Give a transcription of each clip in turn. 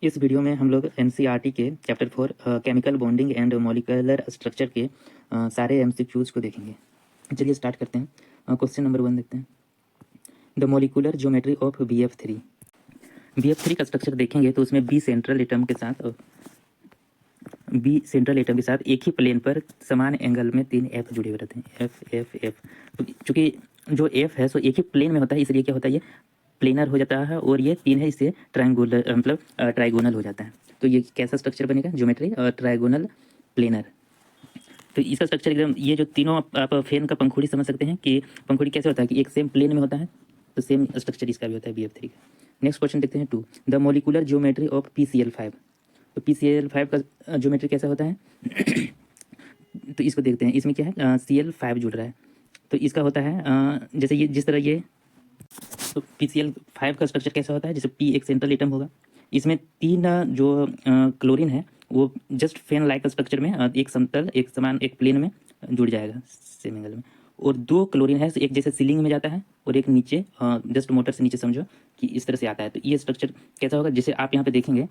इस वीडियो में हम लोग एनसीईआरटी के chapter 4 chemical bonding and molecular structure के सारे एमसीक्यूज को देखेंगे। चलिए स्टार्ट करते हैं। क्वेश्चन नंबर 1 देखते हैं। The molecular geometry of BF3। BF3 का स्ट्रक्चर देखेंगे तो उसमें बी सेंट्रल एटम के साथ एक ही प्लेन पर समान एंगल में 3 F जुड़े हुए रहते हैं। F। तो चूँकि जो F है सो एक ही प्लेन में होता है, इसलिए क्या होता है, ये प्लेनर हो जाता है, और ये 3 है, इससे ट्रायंगुलर मतलब ट्राइगोनल हो जाता है। तो ये कैसा स्ट्रक्चर बनेगा? Geometry trigonal planar. तो इसका स्ट्रक्चर एकदम, ये जो तीनों आप फैन का पंखुड़ी समझ सकते हैं कि पंखुड़ी कैसे होता है कि एक सेम प्लेन में होता है, तो सेम स्ट्रक्चर इसका भी होता है BF3 का। नेक्स्ट क्वेश्चन देखते हैं 2। The molecular geometry of PCl5। तो PCl5 का ज्योमेट्री कैसा होता है? तो इसको देखते हैं। इसमें क्या है, Cl5 जुड़ रहा है, तो इसका होता है जैसे ये जिस तरह ये, तो PCl5 का स्ट्रक्चर कैसा होता है? जैसे P एक सेंट्रल एटम होगा, इसमें 3 जो क्लोरीन है वो जस्ट फैन लाइक स्ट्रक्चर में एक समतल, एक समान, एक प्लेन में जुड़ जाएगा सेम एंगल में, और 2 क्लोरीन है, एक जैसे सीलिंग में जाता है और एक नीचे जस्ट मोटर से नीचे समझो कि इस तरह से आता है। तो ये स्ट्रक्चर कैसा होगा? जैसे आप यहाँ पे देखेंगे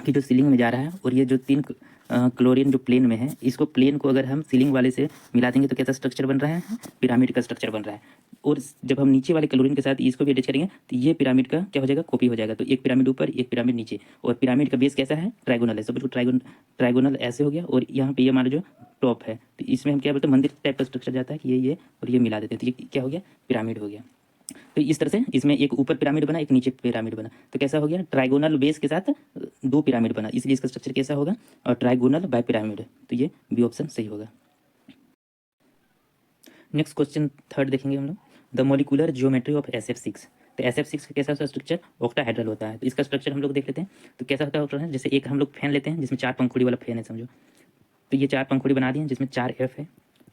कि जो सीलिंग में जा रहा है और ये जो 3 क्लोरीन जो प्लेन में है, इसको प्लेन को अगर हम सीलिंग वाले से मिला देंगे तो कैसा स्ट्रक्चर बन रहा है? पिरामिड का स्ट्रक्चर बन रहा है। और जब हम नीचे वाले क्लोरीन के साथ इसको भी अटैच करेंगे तो ये पिरामिड का क्या हो जाएगा? कॉपी हो जाएगा। तो एक पिरामिड ऊपर, एक पिरामिड नीचे, और पिरामिड का बेस कैसा है? ट्राइगोनल है। सब कुछ ट्राइगोनल ऐसे हो गया, और यहाँ पे ये हमारा जो टॉप है, तो इसमें हम क्या बोलते हैं? मंदिर टाइप का स्ट्रक्चर जाता है कि ये और ये मिला देते हैं, तो ये क्या हो गया? पिरामिड हो गया। तो इस तरह से इसमें एक ऊपर पिरामिड बना, एक नीचे पिरामिड बना, तो कैसा हो गया? ट्राइगोनल बेस के साथ 2 पिरामिड बना, इसलिए इसका स्ट्रक्चर कैसा होगा? और ट्राइगोनल बाय पिरामिड। तो ये बी ऑप्शन सही होगा। नेक्स्ट क्वेश्चन 3 देखेंगे हम लोग। The molecular geometry of SF6। तो SF6 का कैसा स्ट्रक्चर? ऑक्टाहेड्रल होता है। तो इसका स्ट्रक्चर हम लोग देख लेते हैं। तो कैसा होता है? जैसे एक हम लोग फैन लेते हैं जिसमें 4 पंखुड़ी वाला फैन है समझो, तो ये 4 पंखुड़ी बना दिए जिसमें 4 F है,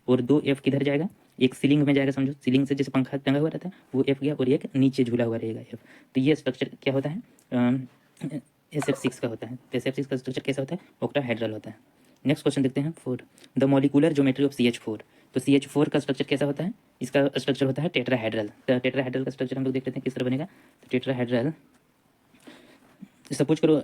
और 2 F किधर जाएगा? एक सीलिंग में जाएगा समझो, सीलिंग से जैसे पंखा टंगा हुआ रहता है वो F गया, और एक नीचे झूला हुआ रहेगा F। तो ये स्ट्रक्चर क्या होता है? SF6 का होता है। तो SF6 का स्ट्रक्चर कैसा होता है? ऑक्टाहेड्रल होता है। नेक्स्ट क्वेश्चन देखते हैं 4। The molecular geometry of CH4। तो CH4 का स्ट्रक्चर कैसा होता है? इसका स्ट्रक्चर होता है टेट्राहेड्रल। तो टेट्राहेड्रल का स्ट्रक्चर हम लोग देख लेते हैं किस तरह बनेगा। तो टेट्राहेड्रल, सपोज करो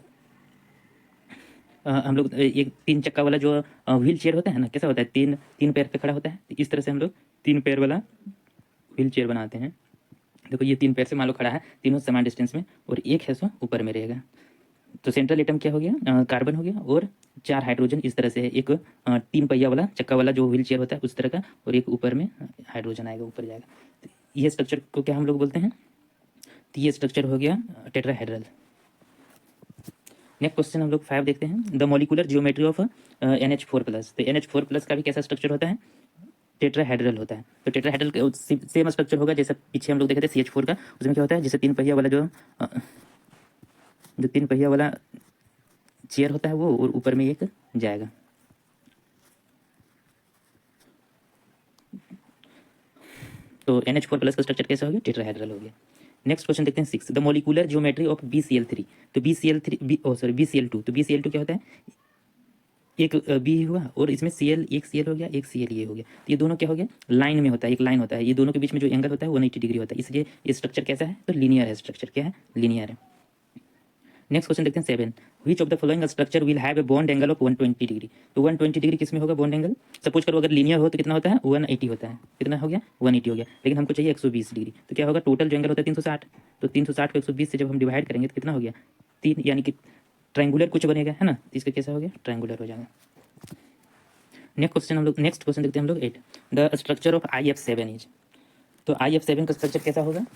हम लोग एक 3 चक्का वाला जो व्हील चेयर होता है ना, कैसा होता है? 3 पैर पे खड़ा होता है। तो इस तरह से हम लोग 3 पैर वाला व्हील चेयर बनाते हैं। देखो ये 3 पैर से मान लो खड़ा है, तीनों समान डिस्टेंस में, और एक है सो ऊपर में रहेगा। तो सेंट्रल एटम क्या हो गया? कार्बन हो गया, और 4 हाइड्रोजन इस तरह से है। एक 3 पहिया वाला चक्का वाला जो व्हील चेयर होता है उस तरह का, और एक ऊपर में हाइड्रोजन आएगा, ऊपर जाएगा। तो ये स्ट्रक्चर को क्या हम लोग बोलते हैं? तो ये स्ट्रक्चर हो गया टेट्राहेड्रल। नेक्स्ट क्वेश्चन हम लोग 5 देखते हैं। The molecular geometry of NH4+। तो NH4+ का भी कैसा स्ट्रक्चर होता है? टेट्राहेड्रल होता है। तो टेट्राहेड्रल सेम स्ट्रक्चर होगा जैसे पीछे हम लोग देखे थे CH4 का। उसमें क्या होता है? जैसे 3 पहिया वाला जो 3 पहिया वाला चेयर होता है वो, और ऊपर में एक जाएगा। तो NH4+ का स्ट्रक्चर कैसा हो गया? टेट्राहेड्रल हो गया। नेक्स्ट क्वेश्चन देखते हैं 6। The molecular geometry of BCl3। तो BCl2। तो BCl2 क्या होता है? एक बी हुआ, और इसमें एक Cl हो गया, एक Cl ये हो गया। तो ये दोनों क्या हो गया? लाइन में होता है, एक लाइन होता है। ये दोनों के बीच में जो एंगल होता है 180 डिग्री होता है, इसलिए ये स्ट्रक्चर कैसा है? तो लीनियर है। स्ट्रक्चर क्या है? लीनियर है। नेक्स्ट क्वेश्चन देखते हैं 7। Which of the following structure will have a bond angle of 120 degree. तो 120 डिग्री किस में होगा बॉन्ड एंगल? सपोज करो अगर लीनियर हो तो कितना होता है? 180 होता है। कितना हो गया? 180 हो गया। लेकिन हमको चाहिए 120 डिग्री, तो क्या होगा? टोटल जो एंगल होता है 360। तो 360 को 120 से जब हम डिवाइड करेंगे तो कितना हो गया? 3, यानी कि ट्रायंगुलर कुछ बनेगा, है ना? इसका कैसा हो गया? ट्रायंगुलर हो जाएगा। नेक्स्ट क्वेश्चन देखते हैं हम लोग 8। The structure of IF7 is. तो IF7 का स्ट्रक्चर कैसा होगा?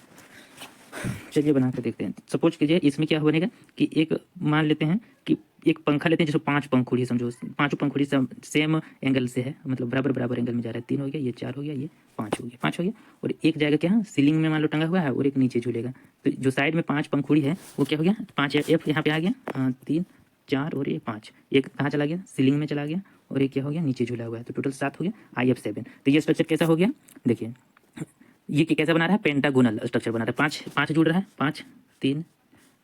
चलिए बना के देखते हैं। सपोज कीजिए इसमें क्या बनेगा कि एक मान लेते हैं कि एक पंखा लेते हैं जिसमें 5 पंखुड़ी, समझो 5 पंखुड़ी सेम एंगल से है, मतलब बराबर एंगल में जा रहा है। 3 हो गया, ये 4 हो गया, ये 5 हो गया, 5 हो गया, और एक जाएगा क्या? सीलिंग में मान लो टंगा हुआ है, और एक नीचे झूलेगा। तो जो साइड में 5 पंखुड़ी है वो क्या हो गया? 5 F यहाँ पे आ गया, 3 4 और ये 5। एक कहाँ चला गया? सीलिंग में चला गया, और एक क्या हो गया? नीचे झूला हुआ है। तो टोटल 7 हो गया IF7। तो ये स्ट्रक्चर कैसा हो गया? देखिए ये कैसा बना रहा है? पेंटागोनल स्ट्रक्चर बना रहा है। 5 जुड़ रहा है, 5 3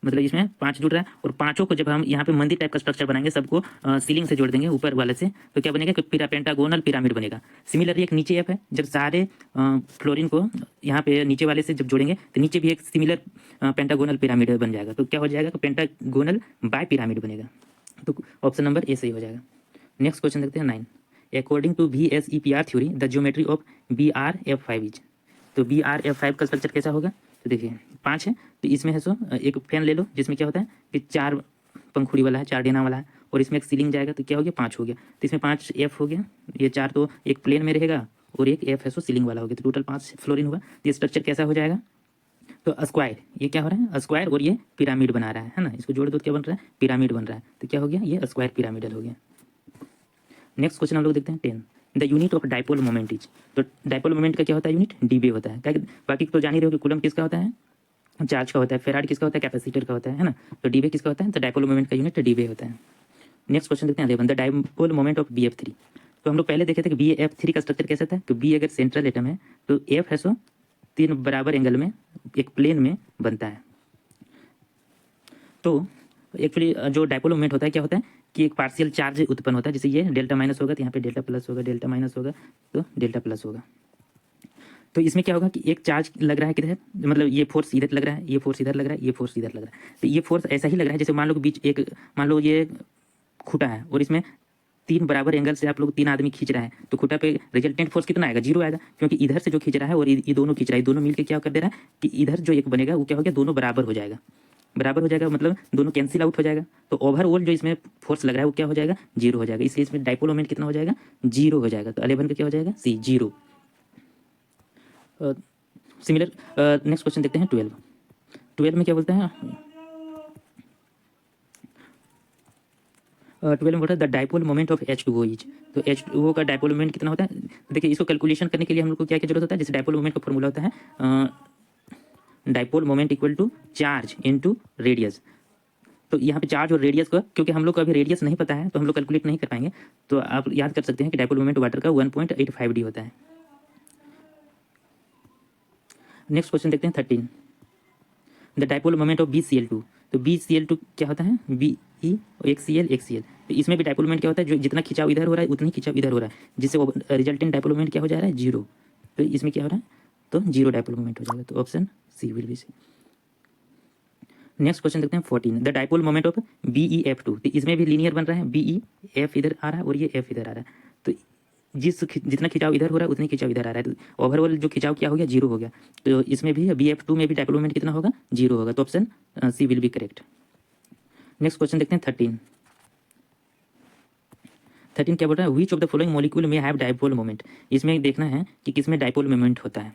मतलब इसमें 5 जुड़ रहा है, और पांचों को जब हम यहाँ पे मंदिर टाइप का स्ट्रक्चर बनाएंगे, सबको सीलिंग से जोड़ देंगे ऊपर वाले से, तो क्या बनेगा कि पेंटागोनल पिरामिड बनेगा। सिमिलरली एक नीचे एफ है, जब सारे फ्लोरिन को यहाँ पे नीचे वाले से जब जोड़ेंगे तो नीचे भी एक सिमिलर पेंटागोनल पिरामिड बन जाएगा। तो क्या हो जाएगा कि पेंटागोनल बाय पिरामिड बनेगा। तो ऑप्शन नंबर ए सही हो जाएगा। नेक्स्ट क्वेश्चन देखते हैं 9। According to VSEPR theory the geometry of BRF5 is. तो BRF5 का स्ट्रक्चर कैसा होगा? तो देखिए 5 है, तो इसमें है सो एक फैन ले लो जिसमें क्या होता है कि 4 पंखुड़ी वाला है, 4 डेना वाला है, और इसमें एक सीलिंग जाएगा, तो क्या हो गया 5 हो गया। तो इसमें 5 F हो गया, ये 4 तो एक प्लेन में रहेगा और एक F है सो सीलिंग वाला हो गया, तो टोटल 5 फ्लोरिन हुआ। तो ये स्ट्रक्चर कैसा हो जाएगा? तो स्क्वायर, ये क्या हो रहा है स्क्वायर, और ये पिरामिड बना रहा है ना, इसको जोड़ दो क्या बन रहा है पिरामिड बन रहा है। तो क्या हो गया ये स्क्वायर पिरामिडल हो गया। नेक्स्ट क्वेश्चन हम लोग देखते हैं 10। The unit of dipole moment is. तो डाइपोल मोमेंट का क्या होता है यूनिट? डीबे होता है। क्या बाकी तो जान ही रहे हो कि कूलम किसका होता है? चार्ज का होता है। फेराड किसका होता है? कैपेसिटर का होता है ना। तो डीबे किसका होता है? तो डाइपोल मोमेंट का यूनिट डीबे होता है। नेक्स्ट क्वेश्चन देखते हैं 11। The dipole moment of BF3। तो हम लोग पहले देखे थे कि BF3 का स्ट्रक्चर कैसा था, कि B अगर सेंट्रल एटम है तो F है सो 3 बराबर एंगल में एक प्लेन में बनता है। तो एक्चुअली जो डाइपोल मोमेंट होता है क्या होता है कि एक पार्शियल चार्ज उत्पन्न होता है, जैसे ये डेल्टा माइनस होगा तो यहाँ पे डेल्टा प्लस होगा, डेल्टा माइनस होगा तो डेल्टा प्लस होगा। तो इसमें क्या होगा कि एक चार्ज लग रहा है किधर, मतलब ये फोर्स इधर लग रहा है, ये फोर्स इधर लग रहा है, ये फोर्स इधर लग रहा है। तो ये फोर्स ऐसा ही लग रहा है जैसे मान लो बीच एक, मान लो ये खूटा है और इसमें 3 बराबर एंगल से आप लोग 3 आदमी खींच रहे हैं, तो खूटा पे रिजल्टेंट फोर्स कितना आएगा? 0 आएगा, क्योंकि इधर से जो खींच रहा है और ये दोनों खींच रहा है, दोनों मिलकर क्या कर दे रहा है कि इधर जो एक बनेगा वो क्या हो गया, दोनों बराबर हो जाएगा। बराबर हो जाएगा मतलब दोनों कैंसिल आउट हो जाएगा, तो ओवरऑल जो इसमें फोर्स लग रहा है वो क्या हो जाएगा? 0 हो जाएगा। इसलिए इसमें डाइपोल मोमेंट कितना हो जाएगा? 0 हो जाएगा। तो 11 का क्या हो जाएगा? C 0। सिमिलर नेक्स्ट क्वेश्चन देखते हैं 12। 12 में क्या बोलते हैं? 12 में बोलता है the dipole moment of H2O is. तो H2O का डाइपोल मोमेंट कितना होता है? देखिए इसको कैलकुलेशन करने के लिए हम लोग को क्या क्या जरूरत होता है? जैसे डाइपोल मोमेंट का फॉर्मूला होता है dipole moment equal to charge into radius. तो यहाँ पे चार्ज और रेडियस का, क्योंकि हम लोग को अभी रेडियस नहीं पता है तो हम लोग कैलकुलेट नहीं कर पाएंगे, तो आप याद कर सकते हैं कि डाइपोल मोमेंट वाटर का 1.85D होता है। नेक्स्ट क्वेश्चन देखते हैं 13। The dipole moment of BCl2। तो BCl2 क्या होता है? BE एक Cl। तो इसमें भी डाइपोल मोमेंट क्या होता है? जो जितना खिंचाव इधर हो रहा है उतना ही खिंचाव इधर हो रहा है, जिससे रिजल्टेंट डाइपोल मोमेंट क्या हो जा रहा है? 0। तो इसमें क्या हो रहा है? तो 0 डाइपोल मोमेंट हो जाएगा। तो option C will be C. Next question देखते हैं 14। The dipole moment of BeF2। तो इसमें भी लीनियर बन रहा है, BeF इधर आ रहा है और ये F इधर आ रहा है, तो जितना खिंचाव इधर हो रहा है उतनी खिंचाव इधर आ रहा है, तो ओवरऑल जो खिंचाव क्या हो गया? 0 हो गया। तो इसमें भी BF2 में भी डाइपोल मोमेंट कितना होगा? 0 होगा। तो option C will be correct. Next question देखते हैं 13। 13 क्या बोल रहा है? Which of the following molecule में हैव डाइपोल मोमेंट। इसमें देखना है कि किसमें डाइपोल मोमेंट होता है।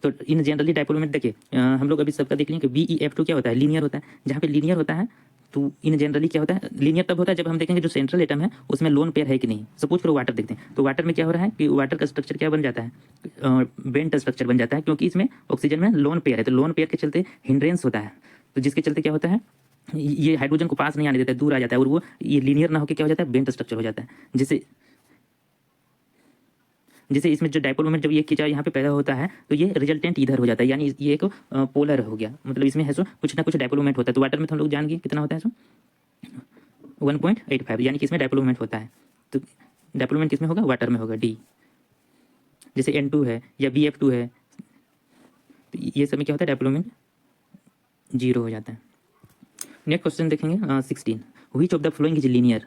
तो इन जनरली डाइपोल मोमेंट देखिए हम लोग अभी सबका देख लेंगे कि BeF2 क्या होता है? लीनियर होता है। जहाँ पे लीनियर होता है तो इन जनरली क्या होता है? लीनियर तब होता है जब हम देखेंगे जो सेंट्रल एटम है उसमें लोन पेयर है कि नहीं। सपोज करो वाटर देखते हैं, तो वाटर में क्या हो रहा है कि वाटर का स्ट्रक्चर क्या बन जाता है? बेंट स्ट्रक्चर बन जाता है, क्योंकि इसमें ऑक्सीजन में लोन पेयर है। तो लोन पेयर के चलते हिंड्रेंस होता है, तो जिसके चलते क्या होता है ये हाइड्रोजन को पास नहीं आने देता है, दूर आ जाता है, और वो ये लीनियर ना होकर क्या हो जाता है? बेंट स्ट्रक्चर हो जाता है, जिससे इसमें जो डाइपोल मोमेंट जब ये खिंचाव यहाँ पे पैदा होता है तो ये रिजल्टेंट इधर हो जाता है, यानी ये एक पोलर हो गया, मतलब इसमें है सो कुछ ना कुछ डाइपोल मोमेंट होता है। तो वाटर में तो हम लोग जान गए कितना होता है सो 1.85, यानी कि इसमें डाइपोल मोमेंट होता है। तो डाइपोल मोमेंट किसमें होगा? वाटर में होगा, D। जैसे N2 है या BF2 है, तो ये सब में क्या होता है? डाइपोल मोमेंट 0 हो जाता है। नेक्स्ट क्वेश्चन देखेंगे 16। Which of the following is linear.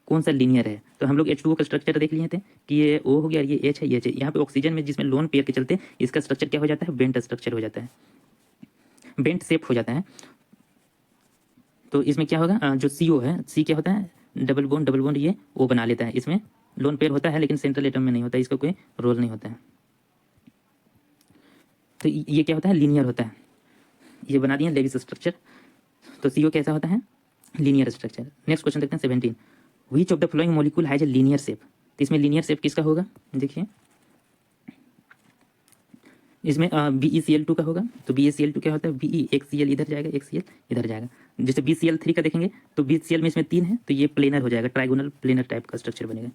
कौन सा लीनियर है? तो हम लोग H2O का स्ट्रक्चर देख लिए थे कि ये O हो गया, ये H है, ये H है। यहाँ पे ऑक्सीजन में जिसमें लोन पेयर के चलते इसका स्ट्रक्चर क्या हो जाता है? बेंट स्ट्रक्चर हो जाता है, बेंट शेप हो जाता है। तो इसमें क्या होगा? जो CO है, C क्या होता है? डबल बॉन्ड ये O बना लेता है। इसमें लोन पेयर होता है लेकिन सेंट्रल एटम में नहीं होता, इसका कोई रोल नहीं होता है। तो ये क्या होता है? लीनियर होता है। ये बना दिए लेविस स्ट्रक्चर। तो CO कैसा होता है? Linear structure. नेक्स्ट क्वेश्चन देखते हैं 17। Which of the flowing molecule has a linear shape. तो इसमें लीनियर शेप किसका होगा? देखिए इसमें BeCl2 का होगा। तो BeCl2 क्या होता है? Be एक Cl इधर जाएगा, एक Cl इधर जाएगा। जैसे BeCl3 का देखेंगे तो BeCl में इसमें 3 है तो ये प्लेनर हो जाएगा, ट्राइगोनल प्लेनर टाइप का स्ट्रक्चर बनेगा,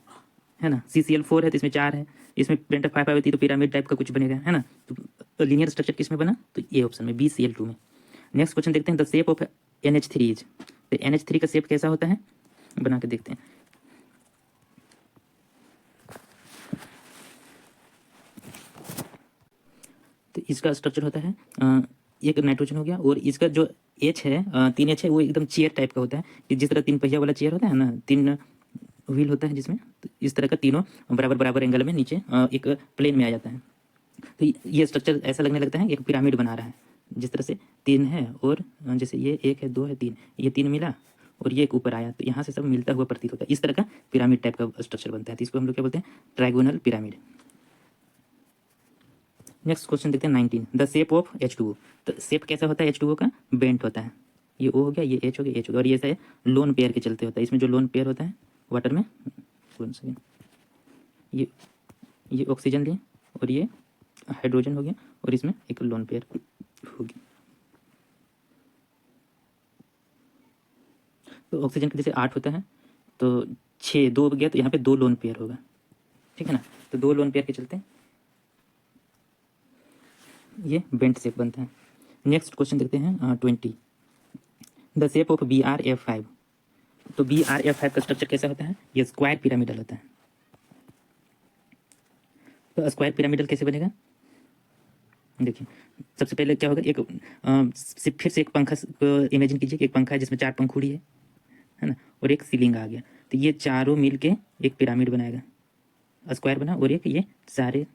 है ना। CCl4 है तो इसमें 4 है, इसमें पेंटा 5 होती है तो पिरामिड टाइप का कुछ बनेगा, है ना। तो लीनियर स्ट्रक्चर किस में बना? तो ये ऑप्शन में BeCl2 में। नेक्स्ट क्वेश्चन देखते हैं, the shape of NH3 is. तो NH3 का शेप कैसा होता है, बना के देखते हैं। तो इसका स्ट्रक्चर होता है एक नाइट्रोजन हो गया, और इसका जो H है 3H है, वो एकदम चेयर टाइप का होता है, कि जिस तरह 3 पहिया वाला चेयर होता है ना, 3 व्हील होता है जिसमें, तो इस तरह का तीनों बराबर बराबर एंगल में नीचे एक प्लेन में आ जाता है। तो ये स्ट्रक्चर ऐसा लगने लगता है एक पिरामिड बना रहा है, जिस तरह से 3 है, और जैसे ये 1 है, 2 है, 3, ये 3 मिला और ये एक ऊपर आया, तो यहाँ से सब मिलता हुआ प्रतीत होता है। इस तरह का पिरामिड टाइप का स्ट्रक्चर बनता है, तो इसको हम लोग क्या बोलते हैं, ट्राइगोनल पिरामिड। नेक्स्ट क्वेश्चन देखते हैं 19, द शेप ऑफ H2O। तो शेप कैसा होता है H2O का, बेंट होता है। ये O हो गया, ये H हो गया, H हो गया, और ये ऐसा लोन पेयर के चलते होता है। इसमें जो लोन पेयर होता है वाटर में, ये ऑक्सीजन लिए, और ये हाइड्रोजन हो गया, और इसमें एक लोन पेयर होगी। तो ऑक्सीजन के जैसे 8 होता है, तो 6, 2 हो गया, तो यहाँ पे 2 लोन पेयर होगा, ठीक है ना। तो 2 लोन पेयर के चलते हैं ये बेंट शेप बनता है। नेक्स्ट क्वेश्चन देखते हैं 20, द शेप ऑफ BRF5। तो BRF5 का स्ट्रक्चर कैसा होता है, ये स्क्वायर पिरामिडल होता है। तो स्क्वायर पिरामिडल कैसे बनेगा, देखिए सबसे पहले क्या होगा, फिर से एक पंखा इमेजिन कीजिए कि एक पंखा है जिसमें 4 पंखुड़ी है ना, और एक सीलिंग आ गया, तो ये चारों मिल के एक पिरामिड बनाएगा, स्क्वायर बना, और एक ये सारे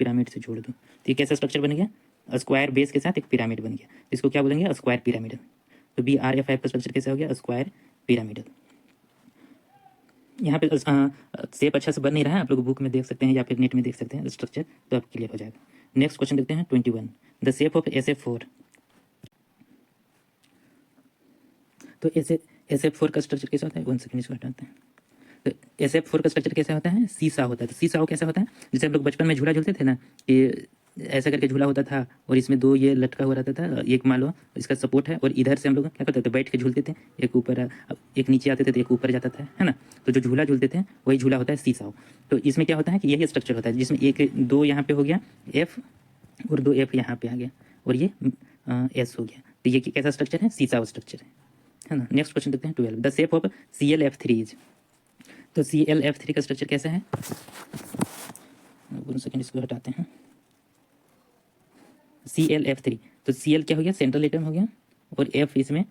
पिरामिड से जोड़ दो, तो ये कैसा स्ट्रक्चर बन गया, स्क्वायर बेस के साथ एक पिरामिड बन गया, इसको क्या बोलेंगे, स्क्वायर पिरामिडल। तो BRF5 का स्ट्रक्चर कैसा हो गया, स्क्वायर पिरामिडल। यहाँ पे शेप अच्छा से बन नहीं रहा है, आप लोग बुक में देख सकते हैं या फिर नेट में देख सकते हैं स्ट्रक्चर, तो अब क्लियर हो जाएगा। नेक्स्ट क्वेश्चन देखते हैं 21, द शेप ऑफ SF4। तो SF4 का स्ट्रक्चर कैसा होता है, 1 सेकंड इसको हटाते हैं। तो SF4 का स्ट्रक्चर कैसा होता है, सीसा होता है। तो सीसा कैसा होता है, जैसे हम लोग बचपन में झूला झूलते थे ना, कि ऐसा करके झूला होता था, और इसमें 2 ये लटका हुआ रहता था, एक मान लो इसका सपोर्ट है, और इधर से हम लोग क्या करते थे, बैठ के झूलते थे, एक ऊपर एक नीचे आते थे, तो एक ऊपर जाता था, है ना। तो जो झूला झूलते थे वही झूला होता है सीसा। तो इसमें क्या होता है कि यही स्ट्रक्चर होता है, जिसमें 2 यहाँ पे हो गया F, और 2 F यहाँ पे आ गया, और ये S हो गया। तो ये कैसा स्ट्रक्चर है, सीसा स्ट्रक्चर है ना। नेक्स्ट क्वेश्चन देखते हैं 12, the shape of ClF3 is. तो ClF3 का स्ट्रक्चर कैसा है, 1 सेकंड इसको हटाते हैं। ClF3, तो Cl क्या हो गया, सेंट्रल एटम हो गया, और F इसमें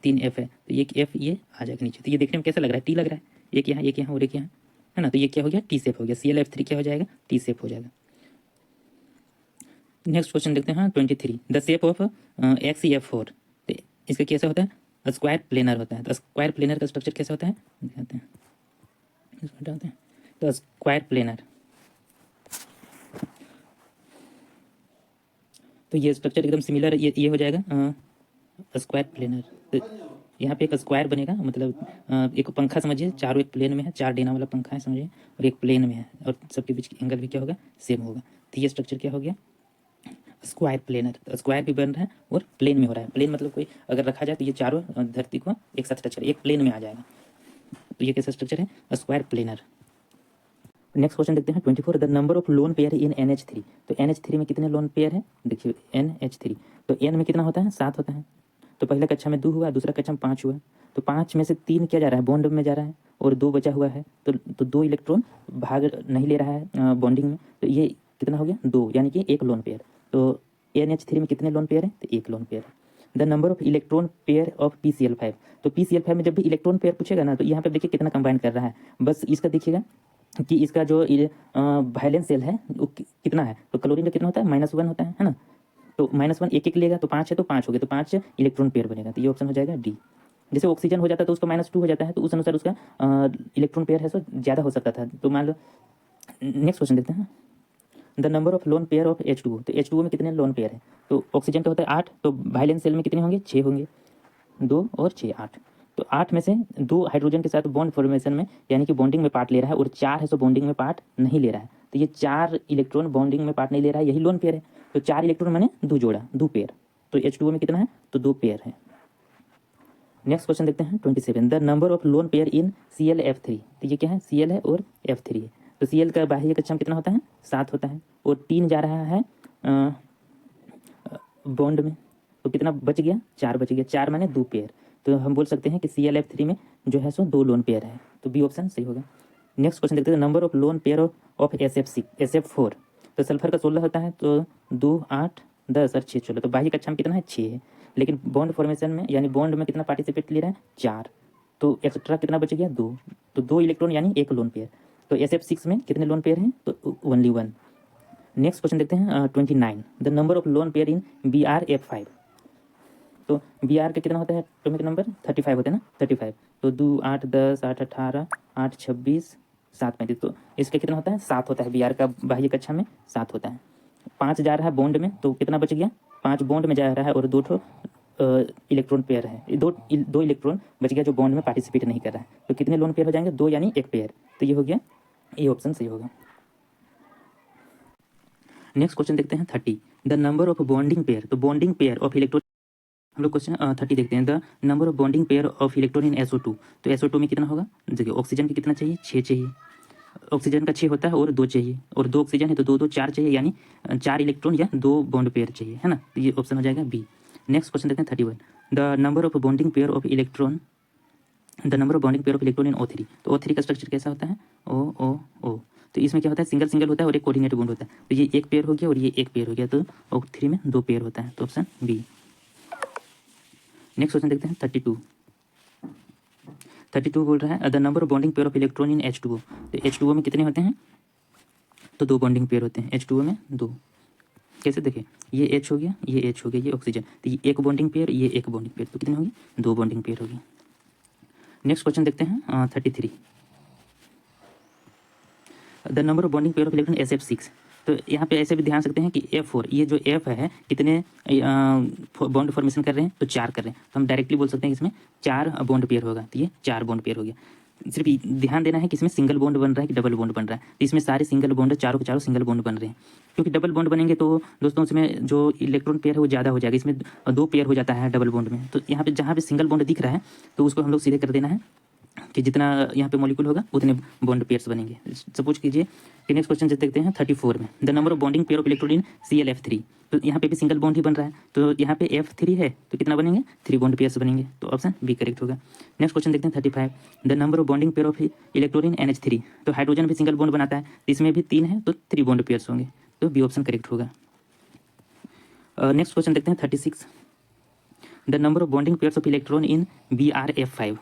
3 F है, तो ये F ये आ जाएगा नीचे। तो ये देखने में कैसा लग रहा है, T लग रहा है, एक यहाँ और एक यहाँ, है ना। तो ये क्या हो गया, T शेप हो गया। ClF3 क्या हो जाएगा, T शेप हो जाएगा। नेक्स्ट क्वेश्चन देखते हैं 23, द शेप ऑफ XeF4। तो इसका कैसा होता है, स्क्वायर प्लेनर होता है। तो स्क्वायर प्लेनर का स्ट्रक्चर कैसा होता है, दिखाते हैं, इसको हटाते हैं। तो स्क्वायर प्लेनर, तो ये स्ट्रक्चर एकदम सिमिलर ये हो जाएगा स्क्वायर प्लेनर। तो यहाँ पे एक स्क्वायर बनेगा, मतलब एक पंखा समझिए, चारों एक प्लेन में है, 4 डेना वाला पंखा है समझिए, और एक प्लेन में है, और सबके बीच एंगल भी क्या होगा, सेम होगा। तो ये स्ट्रक्चर क्या हो गया, स्क्वायर प्लेनर। तो स्क्वायर भी बन रहा है और प्लेन में हो रहा है। प्लेन मतलब कोई अगर रखा जाए तो ये चारों धरती को एक साथ टच करें, एक प्लेन में आ जाएगा। तो ये कैसा स्ट्रक्चर है, स्क्वायर प्लेनर। नेक्स्ट क्वेश्चन देखते हैं 24, the number of lone pair in NH3। तो NH3 में कितने लोन पेयर है, देखिए NH3, तो N में कितना होता है, 7 होता है। तो पहला कक्षा में 2 हुआ, दूसरा कक्षा में 5 हुआ, तो 5 में से 3 क्या जा रहा है, बॉन्ड में जा रहा है, और 2 बचा हुआ है, तो 2 इलेक्ट्रॉन भाग नहीं ले रहा है बॉन्डिंग में, तो ये कितना हो गया, 2, यानी कि 1 लोन पेयर। तो NH3 में कितने लोन पेयर है, तो 1 लोन पेयर है। The number of electron pair of PCl5। तो PCl5 में जब भी इलेक्ट्रॉन पेयर पूछेगा ना, तो यहाँ पे देखिए कितना कंबाइन कर रहा है, बस इसका देखिएगा कि इसका जो वैलेंस सेल है वो कितना है। तो क्लोरीन का कितना होता है, -1 होता है ना। तो -1 एक लेगा, तो 5 है, तो 5 हो गए, तो 5 इलेक्ट्रॉन पेयर बनेगा। तो ये ऑप्शन हो जाएगा डी। जैसे ऑक्सीजन हो जाता है तो उसका -2 हो जाता है, तो उस अनुसार उसका इलेक्ट्रॉन पेयर है सो ज़्यादा हो सकता था। तो मान लो नेक्स्ट क्वेश्चन देखते हैं, the number of lone pair of H2O। तो H2O में कितने लोन पेयर है, तो ऑक्सीजन का होता है 8, तो वैलेंस सेल में कितने होंगे, 6 होंगे, 2 और 6 8। तो 8 में से 2 हाइड्रोजन के साथ बॉन्ड फॉर्मेशन में यानी कि बॉन्डिंग में पार्ट ले रहा है, और 4 है सो बॉन्डिंग में पार्ट नहीं ले रहा है। तो ये 4 इलेक्ट्रॉन बॉन्डिंग में पार्ट नहीं ले रहा है, यही लोन पेयर है। तो 4 इलेक्ट्रॉन मैंने 2 जोड़ा, 2 पेयर। तो H2O में कितना है, तो 2 पेयर है। नेक्स्ट क्वेश्चन देखते हैं 27, the number of lone pair in ClF3। तो ये क्या है, Cl है और F3 है। तो Cl का बाह्य कक्षा में कितना होता है, 7 होता है, और 3 जा रहा है बॉन्ड में, तो कितना बच गया, 4 बच गया, 4 माने 2 पेयर। तो हम बोल सकते हैं कि ClF3 में जो है सो 2 लोन पेयर है, तो बी ऑप्शन सही होगा। नेक्स्ट क्वेश्चन देखते हैं, number of lone pair of SF4। तो सल्फर का 16 होता है, तो 2 8 10 और 6 16, तो बाह्य कक्षा में कितना है, 6 है। लेकिन बॉन्ड फॉर्मेशन में यानी बॉन्ड में कितना पार्टिसिपेट ले रहा है, 4, तो एक्स्ट्रा कितना बच गया, 2, तो 2 इलेक्ट्रॉन यानी 1 लोन पेयर। तो SF6 में कितने लोन पेयर हैं, तो ओनली 1। नेक्स्ट क्वेश्चन देखते हैं 29, the number of lone pair in BrF5। तो BR का कितना होता है एटॉमिक नंबर, 35 होता है ना, 35। तो 2 8 10 8 18 8 26 7 35, तो इसका कितना होता है, 7 होता है। BR का बाह्य कक्षा में 7 होता है। 5 जा रहा है बॉन्ड में, तो कितना बच गया, 5 बॉन्ड में जा रहा है और 2 ठो इलेक्ट्रॉन पेयर है, दो इलेक्ट्रॉन बच गया जो बॉन्ड में पार्टिसिपेट नहीं कर रहा है। तो कितने लोन पेयर हो जाएंगे, 2 यानी 1 पेयर। तो ये हो गया, ये ऑप्शन सही होगा। नेक्स्ट क्वेश्चन देखते हैं 30, the number of bonding pair. तो बॉन्डिंग पेयर ऑफ इलेक्ट्रॉन, हम लोग क्वेश्चन 30 देखते हैं, the number of bonding pair of electron in SO2। तो SO2 में कितना होगा, देखिए ऑक्सीजन की कितना चाहिए, 6 चाहिए, ऑक्सीजन का 6 होता है और 2 चाहिए, और 2 ऑक्सीजन है तो 2 2 4 चाहिए, यानी 4 इलेक्ट्रॉन या 2 बॉन्ड पेयर चाहिए, है ना। तो ये ऑप्शन हो जाएगा बी। नेक्स्ट क्वेश्चन देखते हैं 31, the number of bonding pair of electron, the number of bonding pair of electron in O3। तो O3 का स्ट्रक्चर कैसा होता है, O। तो इसमें क्या होता है, सिंगल सिंगल होता है और एक कोऑर्डिनेट बॉन्ड होता है। तो ये 1 पेयर हो गया और ये 1 पेयर हो गया, तो O3 में 2 पेयर होता है, तो ऑप्शन बी। नेक्स्ट क्वेश्चन देखते हैं 32 बोल रहा है, the number of bonding pair of electron in H2O। तो H2O में कितने होते हैं, तो 2 बॉन्डिंग पेयर होते हैं H2O में, 2। कैसे देखें, ये H हो गया, ये H हो गया, ये ऑक्सीजन, तो ये 1 बॉन्डिंग पेयर, ये 1 बॉन्डिंग पेयर, तो कितने होंगे, 2 बॉन्डिंग पेयर होगी। नेक्स्ट क्वेश्चन देखते हैं 33, the number of bonding pair of electron SF6। तो यहाँ पे ऐसे भी ध्यान सकते हैं कि F4, ये जो F है कितने बॉन्ड फॉर्मेशन कर रहे हैं, तो 4 कर रहे हैं, तो हम डायरेक्टली बोल सकते हैं कि इसमें 4 बॉन्ड पेयर होगा, तो ये 4 बॉन्ड पेयर हो गया। सिर्फ ध्यान देना है कि इसमें सिंगल बॉन्ड बन रहा है कि डबल बॉन्ड बन रहा है, तो इसमें सारे सिंगल बॉन्ड, चारों के चारों सिंगल बॉन्ड बन रहे हैं। क्योंकि डबल बॉन्ड बनेंगे तो दोस्तों उसमें जो इलेक्ट्रॉन पेयर है वो ज़्यादा हो जाएगा, इसमें 2 पेयर हो जाता है डबल बॉन्ड में। तो यहाँ पे जहाँ पे सिंगल बॉन्ड दिख रहा है तो उसको हम लोग सीधे कर देना है कि जितना यहाँ पे मॉलिक्यूल होगा उतने बॉन्ड पेयर्स बनेंगे। सपोज कीजिए कि नेक्स्ट क्वेश्चन देखते हैं 34 में, the number of bonding pair of electron in ClF3। तो यहाँ पे भी सिंगल बॉन्ड ही बन रहा है, तो यहाँ पे F3 है तो कितना बनेंगे, 3 बॉन्ड पेयर्स बनेंगे, तो ऑप्शन बी करेक्ट होगा। नेक्स्ट क्वेश्चन देखते हैं 35, the number of bonding pair of electron in NH3। तो हाइड्रोजन भी सिंगल बॉन्ड बनाता है, तो इसमें भी 3 है तो 3 बॉन्ड पेयर्स होंगे, तो बी ऑप्शन करेक्ट होगा। नेक्स्ट क्वेश्चन देखते हैं 36, the number of bonding pairs of electron in BrF5।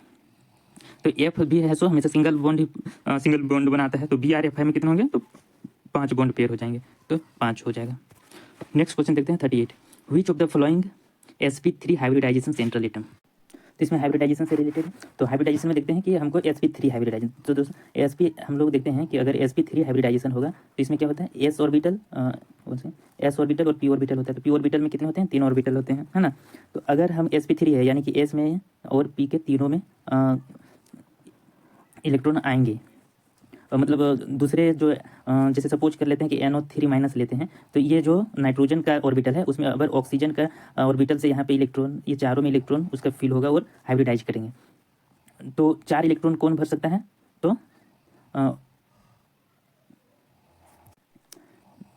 तो F भी है सो हमेशा सिंगल बॉन्ड बनाता है, तो BrF5 में कितने होंगे, तो 5 बॉन्ड पेयर हो जाएंगे, तो 5 हो जाएगा। नेक्स्ट क्वेश्चन देखते हैं 38, which of the following sp3 hybridization central atom. तो इसमें हाइब्रिडाइजेशन से रिलेटेड है, तो हाइब्रिडाइजेशन में देखते हैं कि हमको sp3 हाइब्रिडाइजेशन, तो दोस्तों sp हम लोग देखते हैं कि अगर sp3 हाइब्रिडाइजेशन होगा तो इसमें क्या होता है, s ऑर्बिटल और p ऑर्बिटल होता है। तो p ऑर्बिटल में कितने होते हैं, 3 ऑर्बिटल होते हैं, है ना। तो अगर हम sp3 है यानी कि s में और p के तीनों में इलेक्ट्रॉन आएंगे, मतलब दूसरे जो जैसे सपोज कर लेते हैं कि NO3 माइनस लेते हैं, तो ये जो नाइट्रोजन का ऑर्बिटल है उसमें अगर ऑक्सीजन का ऑर्बिटल से यहाँ पे इलेक्ट्रॉन, ये चारों में इलेक्ट्रॉन उसका फिल होगा और हाइब्रिडाइज करेंगे। तो 4 इलेक्ट्रॉन कौन भर सकता है, तो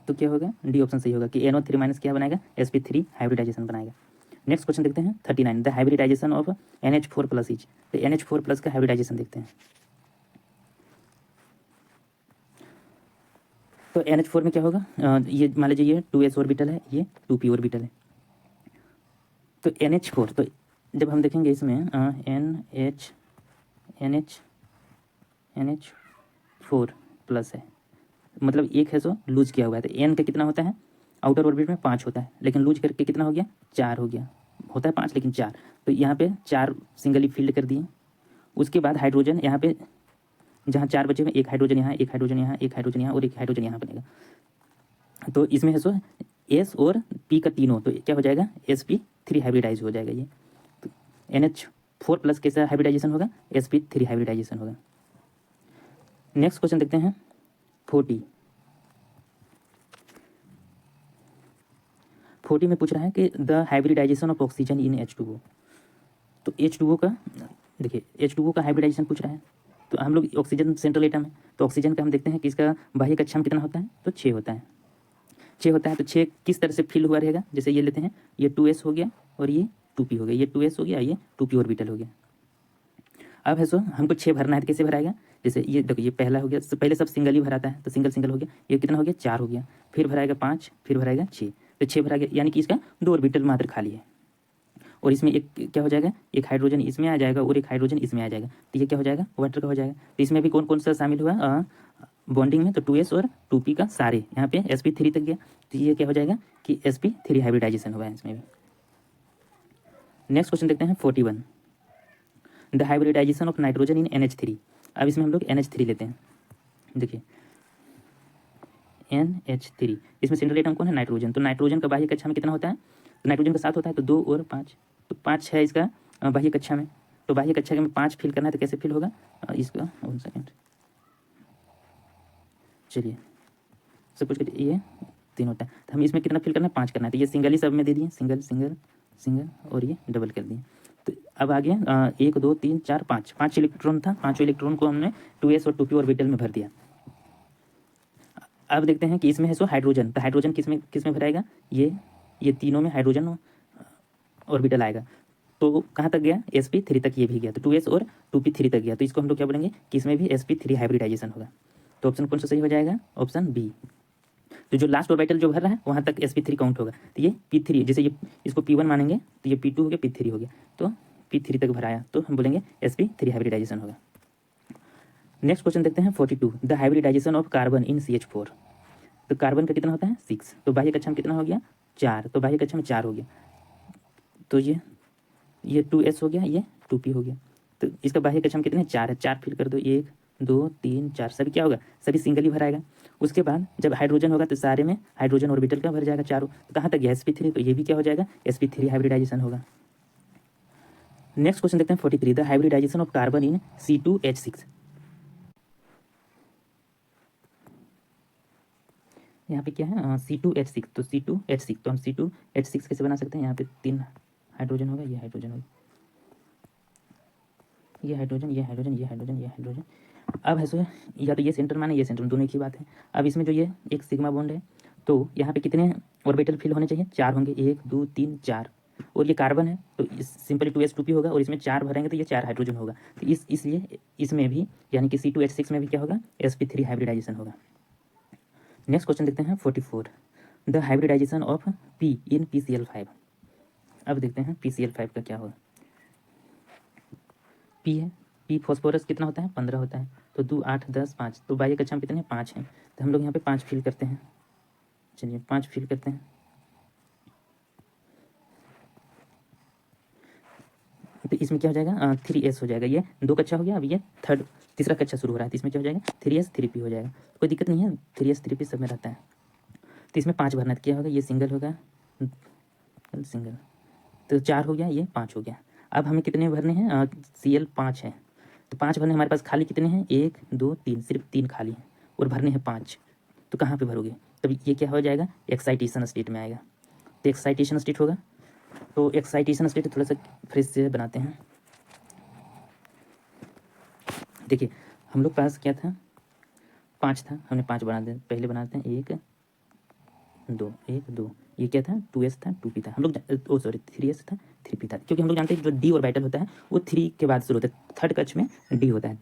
क्या होगा, डी ऑप्शन सही होगा कि NO3 माइनस क्या बनाएगा, sp3 हाइब्रिडाइजेशन बनाएगा। नेक्स्ट क्वेश्चन देखते हैं 39, the hybridization of NH4+ is. तो NH4+ का हाइब्रिडाइजेशन देखते हैं। तो NH4 में क्या होगा, ये मान लीजिए ये 2s ऑर्बिटल है, ये 2p ऑर्बिटल है। तो NH4, तो जब हम देखेंगे इसमें NH4+ है, मतलब एक है सो लूज किया हुआ है, तो N का कितना होता है, आउटर ऑर्बिट में 5 होता है, लेकिन लूज करके कितना हो गया, 4 हो गया, होता है 5 लेकिन 4। तो यहाँ पे 4 सिंगली फील्ड कर दिए। उसके बाद हाइड्रोजन यहाँ पे जहाँ 4 बचे में, एक हाइड्रोजन यहाँ, एक हाइड्रोजन यहाँ, एक हाइड्रोजन यहाँ और एक हाइड्रोजन यहाँ बनेगा। तो इसमें है सो S और P का तीनों, तो क्या हो जाएगा, sp3 हाइब्रिडाइज हो जाएगा ये। तो NH4+ कैसा हाइब्रिडाइजेशन होगा, sp3 हाइब्रिडाइजेशन होगा। नेक्स्ट क्वेश्चन देखते हैं 40 में पूछ रहा है कि the hybridization of oxygen in H2O। तो H2O का देखिए, H2O का हाइब्रिडाइजेशन पूछ रहा है, तो हम लोग ऑक्सीजन सेंट्रल एटम है, तो ऑक्सीजन का हम देखते हैं कि इसका बाह्य कक्षा में कितना होता है, तो 6 होता है। 6 होता है तो 6 किस तरह से फिल हुआ रहेगा, जैसे ये लेते हैं, ये 2s हो गया और ये 2p हो गया, ये 2s हो गया, ये 2p ऑर्बिटल हो गया। अब है सो हमको 6 भरना है तो कैसे भराएगा, जैसे ये देखो ये पहला हो गया, तो पहले सब सिंगल ही भराता है तो सिंगल सिंगल हो गया, ये कितना हो गया 4 हो गया, फिर भराएगा 5, फिर भराएगा 6, तो 6 भरा गया, यानी कि इसका 2 ऑर्बिटल मात्र खाली है। और इसमें एक क्या हो जाएगा, एक हाइड्रोजन इसमें आ जाएगा और एक हाइड्रोजन इसमें आ जाएगा, तो ये क्या हो जाएगा, वाटर का हो जाएगा। तो इसमें भी कौन कौन सा शामिल हुआ बॉन्डिंग में, तो 2s और 2p का सारे, यहाँ पे sp3 तक गया, तो ये क्या हो जाएगा कि sp3 हाइब्रिडाइजेशन हुआ है इसमें भी। नेक्स्ट क्वेश्चन देखते हैं 41, the hybridization of nitrogen in NH3। अब इसमें हम लोग NH3 लेते हैं, देखिए NH3, इसमें सेंट्रल एटम कौन है, नाइट्रोजन, तो नाइट्रोजन का बाह्य कक्षा में कितना होता है, तो नाइट्रोजन का 7 होता है, तो 2 और 5, तो 5 है इसका बाह्य कक्षा में, तो बाह्य कक्षा में 5 फिल करना है तो कैसे फिल होगा, इसका 1 सेकेंड, चलिए सब कुछ ये 3 होता है, तो हमें इसमें कितना फिल करना है, 5 करना है, तो ये सिंगल ही सब में दे दिए, सिंगल सिंगल सिंगल और ये डबल कर दिए। तो अब आ गया 1 2 3 4 5, 5 इलेक्ट्रॉन था, 5 इलेक्ट्रॉन को हमने 2s और 2p ऑर्बिटल में भर दिया। अब देखते हैं कि इसमें है सो हाइड्रोजन, तो हाइड्रोजन किस में भराएगा, ये तीनों में हाइड्रोजन ऑर्बिटल आएगा, तो कहाँ तक गया, sp3 तक ये भी गया, तो 2s और 2p3 तक गया, तो इसको हम लोग क्या बोलेंगे कि इसमें भी sp3 हाइब्रिडाइजेशन होगा। तो ऑप्शन कौन सा सही हो जाएगा, ऑप्शन बी। तो जो लास्ट ऑर्बिटल जो भर रहा है वहाँ तक sp3 काउंट होगा, तो ये p3, जैसे ये इसको p1 मानेंगे तो ये p2 हो गया, p3 हो गया, तो p3 तक भराया, तो हम बोलेंगे sp3 हाइब्रिडाइजेशन होगा। नेक्स्ट क्वेश्चन देखते हैं 42, the hybridization of carbon in CH4। तो कार्बन का कितना होता है 6, तो बाह्य कक्षा में कितना हो गया 4, तो बाह्य कक्षा में 4 हो गया, तो ये 2s हो गया, ये 2p हो गया, तो इसका बाह्य कक्षा में कितने 4 है, 4 फिल कर दो, 1 2 3 4, सभी क्या होगा, सभी सिंगल ही भराएगा। उसके बाद जब हाइड्रोजन होगा तो सारे में हाइड्रोजन ऑर्बिटल का भर जाएगा चारों, तो कहाँ तक गया sp3, तो ये भी क्या हो जाएगा sp3 हाइब्रिडाइजेशन होगा। नेक्स्ट क्वेश्चन देखते हैं 43, the hybridization of carbon in C2H6। यहाँ पे क्या है C2H6, तो C2H6, तो हम C2H6 कैसे बना सकते हैं, यहाँ पे 3 हाइड्रोजन होगा, ये हाइड्रोजन होगा, ये हाइड्रोजन, ये हाइड्रोजन, ये हाइड्रोजन, ये हाइड्रोजन। अब है सो या तो ये सेंटर माने ये सेंटर, दोनों एक ही बात है। अब इसमें जो ये एक सिग्मा बॉन्ड है, तो यहाँ पे कितने ऑर्बिटल फिल होने चाहिए, 4 होंगे, 1 2 3 4, और ये कार्बन है तो सिंपली 2s 2p होगा, और इसमें 4 भरेंगे तो ये 4 हाइड्रोजन होगा, तो इसलिए इसमें भी यानी कि C2H6 में भी क्या होगा sp3 हाइब्रिडाइजेशन होगा। नेक्स्ट क्वेश्चन देखते हैं 44, the hybridization of p in PCl5। अब देखते हैं PCl5 का क्या होगा, p है, p फॉस्फोरस कितना होता है 15 होता है, तो 2 8 10 5, तो बाह्य कक्षा में कितने 5 हैं, तो हम लोग यहाँ पे 5 फिल करते हैं, चलिए 5 फिल करते हैं, तो इसमें क्या हो जाएगा 3s हो जाएगा, ये 2 कक्षा हो गया, अब ये तीसरा कक्षा शुरू हो रहा है, तो इसमें क्या हो जाएगा 3s 3p हो जाएगा, कोई दिक्कत नहीं है, 3s 3p सब में रहता है। तो इसमें 5 भरना, तो क्या होगा, ये सिंगल होगा, सिंगल, तो 4 हो गया, ये 5 हो गया। अब हमें कितने भरने हैं Cl 5 है, तो 5 भरने हमारे पास खाली कितने हैं 1 2 3, सिर्फ 3 खाली हैं, और भरने हैं 5, तो कहाँ पे भरोगे, तब ये क्या हो जाएगा एक्साइटेशन स्टेट में आएगा, तो एक्साइटेशन स्टेट होगा, तो एक्साइटेशन स्टेट थोड़ा सा फ्रेश से बनाते हैं। देखिए हम लोग पास क्या था 5 था, हमने 5 बना दिया, पहले बनाते हैं 1 2 1 2, ये क्या था 2s था 2p था, हम लोग सॉरी 3s था 3p था, क्योंकि हम लोग जानते हैं जो d ऑर्बिटल होता है वो 3 के बाद शुरू होता है, थर्ड कक्ष में d होता है।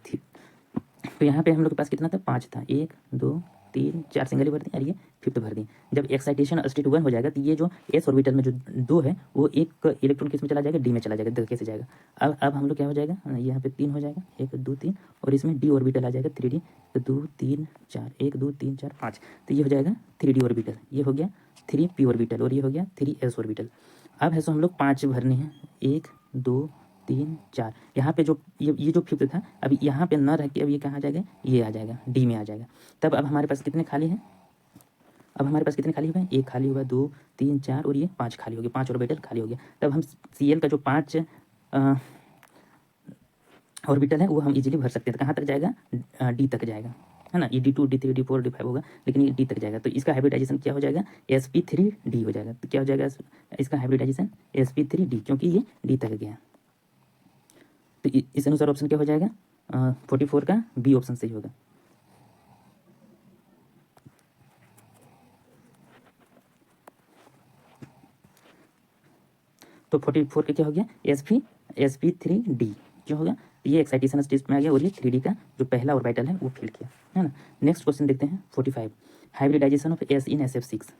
तो यहाँ पे हम लोग के पास कितना था 5 था, 1 2 3 4 सिंगल ही भर दिए, और ये 5th भर दिए। जब एक्साइटेशन स्टेट 1 हो जाएगा तो ये जो s ऑर्बिटल में जो 2 है वो एक इलेक्ट्रॉन किस में चला जाएगा, d में चला जाएगा, देखो कैसे जाएगा। अब हम लोग क्या हो जाएगा, यहाँ पे 3 हो जाएगा, 1 2 3, और इसमें d ऑर्बिटल आ जाएगा 3d, 2 3 4 1 2 3 4 5, तो ये हो जाएगा 3d ऑर्बिटल, ये हो गया 3p ऑर्बिटल, और ये हो गया 3s ऑर्बिटल। अब है सो हम लोग 5 भरने हैं, 1 2 3 4, यहाँ पे जो ये जो 5th था अभी यहाँ पे न रह के अब ये कहाँ आ जाएगा, ये आ जाएगा डी में आ जाएगा। तब अब हमारे पास कितने खाली हैं, अब हमारे पास कितने खाली हुए, 1 खाली हुआ, 2 3 4, और ये 5 खाली हो गया, 5 ऑर्बिटल खाली हो गया। तब हम Cl का जो 5 ऑर्बिटल है वो हम इजीली भर सकते हैं, कहाँ तक जाएगा डी तक जाएगा, है ना, ये D2 D3 D4 D5 होगा, लेकिन ये डी तक जाएगा, तो इसका हाइब्रिडाइजेशन क्या हो जाएगा sp3d हो जाएगा। तो क्या हो जाएगा इसका हाइब्रिडाइजेशन sp3d, क्योंकि ये डी तक गया। तो इस अनुसार ऑप्शन क्या हो जाएगा 44 का बी ऑप्शन सही होगा। तो 44 का क्या हो गया, sp3d जो होगा, ये एक्साइटेशन स्टेट में आ गया और ये 3d का जो पहला ऑर्बिटल है वो फिल किया, है ना। नेक्स्ट क्वेश्चन देखते हैं 45, hybridization of s in sf6।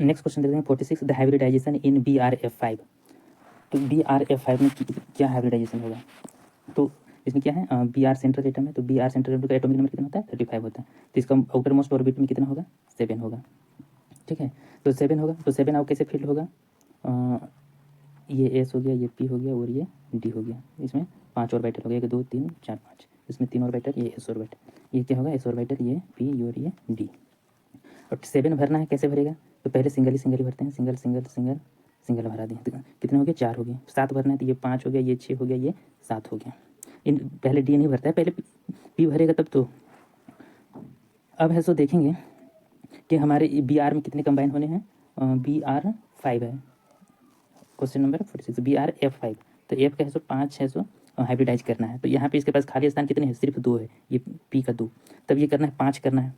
Next question देखते हैं 46, द हाइब्रिडाइजेशन इन BRF5। तो BRF5 में क्या हाइब्रिडाइजेशन होगा, तो इसमें क्या है, BR सेंट्रल एटम है, तो BR सेंट्रल एटम का एटॉमिक नंबर कितना होता है, 35 होता है, तो इसका आउटर मोस्ट ऑर्बिट में कितना होगा, 7 होगा, ठीक है। तो 7 होगा, तो 7 आउट कैसे फील्ड होगा, ये S हो गया, ये P हो गया और ये D हो गया, इसमें 5 ऑर्बिटल हो गया, 1 2 3 4 5, इसमें 3 ऑर्बिटल, ये S ऑर्बिटल, ये क्या होगा, S ऑर्बिटल, ये P और ये D। और 7 भरना है, कैसे भरेगा, तो पहले सिंगल ही भरते हैं, सिंगल सिंगल सिंगल सिंगल भरा दिए, तो कितने हो गए, 4 हो गए। 7 भरना है, तो ये 5 हो गया, ये 6 हो गया, ये 7 हो गया। इन पहले D नहीं भरता है, पहले P भरेगा तब तो। अब है सो देखेंगे कि हमारे BR में कितने कंबाइन होने हैं, BR5 है, क्वेश्चन नंबर 46, BRF5, तो F का है सो 5 है, सो हाइब्रिडाइज करना है, तो यहाँ पे इसके पास खाली स्थान कितने हैं, सिर्फ 2 है, ये P का 2, तब ये करना है 5 करना है।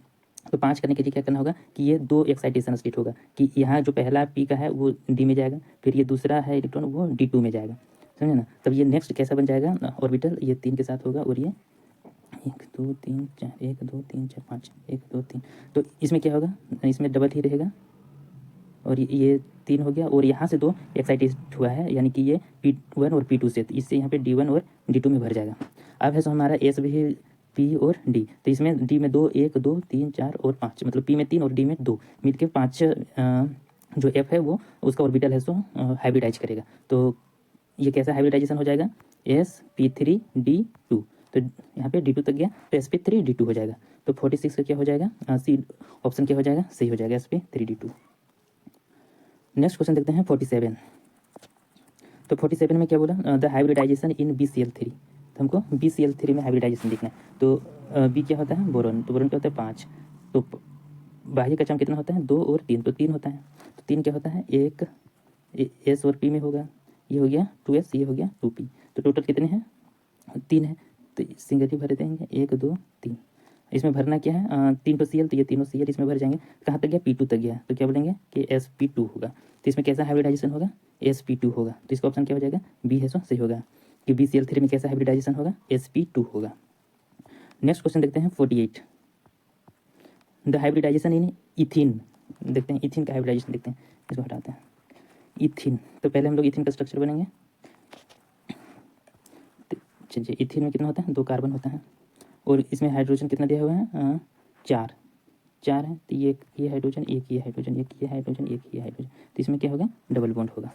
तो 5 करने के लिए क्या करना होगा कि ये 2 एक्साइटेशन स्टेट होगा, कि यहाँ जो पहला P का है वो D में जाएगा, फिर ये दूसरा है इलेक्ट्रॉन वो D2 में जाएगा, समझे ना। तब ये नेक्स्ट कैसा बन जाएगा ऑर्बिटल, ये 3 के साथ होगा, और ये 1 2 3 4 1 2 3 4 5 1 2 3, तो इसमें क्या होगा, इसमें डबल ही रहेगा, और ये 3 हो गया, और यहाँ से 2 एक्साइटेड हुआ है, यानी कि ये P1 और P2 से, तो इससे यहाँ पे D1 और D2 में भर जाएगा। अब है सो हमारा S भी P और D, तो इसमें D में 2 1 2 3 4 और 5, मतलब P में 3 और D में 2, मिल के 5 जो F है वो उसका ऑर्बिटल है सो हाइब्रिडाइज करेगा। तो ये कैसा हाइब्रिडाइजेशन हो जाएगा, sp3d2, तो यहाँ पे D2 तक गया, तो sp3d2 हो जाएगा। तो 46 का क्या हो जाएगा, सी ऑप्शन क्या हो जाएगा, सही हो जाएगा, sp3d2। नेक्स्ट क्वेश्चन देखते हैं 47, तो 47 में क्या बोला, द हाइब्रिडाइजेशन इन BCl3, तो हमको BCl3 में हाइब्रिडाइजेशन लिखना है। तो B क्या होता है, बोरोन, तो बोरोन क्या होता है 5, तो बाह्य कक्षाएं कितना होता है, 2 और 3, तो 3 होता है, तो 3 क्या होता है, एक S और P में होगा, ये हो गया 2S, ये हो गया 2P, तो टोटल कितने हैं, 3 है, तो सिंगल ही भर देंगे, 1 2 3, इसमें भरना क्या है, 3 तो Cl, तो ये तीनों Cl इसमें भर जाएंगे, कहाँ तक गया, P2 तक गया, तो क्या बोलेंगे कि sp2 होगा। तो इसमें कैसा हाइब्रिडाइजेशन होगा, sp2 होगा, तो इसका ऑप्शन क्या हो जाएगा, B है, सो सही होगा, कि BCl3 में कैसा हाइब्रिडाइजेशन होगा, sp2 होगा। नेक्स्ट क्वेश्चन देखते हैं 48, द हाइब्रिडाइजेशन इन इथिन, देखते हैं इथिन का हाइब्रिडाइजेशन देखते हैं, इसको हटाते हैं, इथिन, तो पहले हम लोग इथिन का स्ट्रक्चर बनेंगे। चलिए, इथिन में कितना होता है, 2 कार्बन होता है, और इसमें हाइड्रोजन कितना दिया हुआ है, 4 है, तो ये हाइड्रोजन, एक ये हाइड्रोजन, एक ये हाइड्रोजन, एक ये हाइड्रोजन, तो इसमें क्या होगा, डबल बॉन्ड होगा।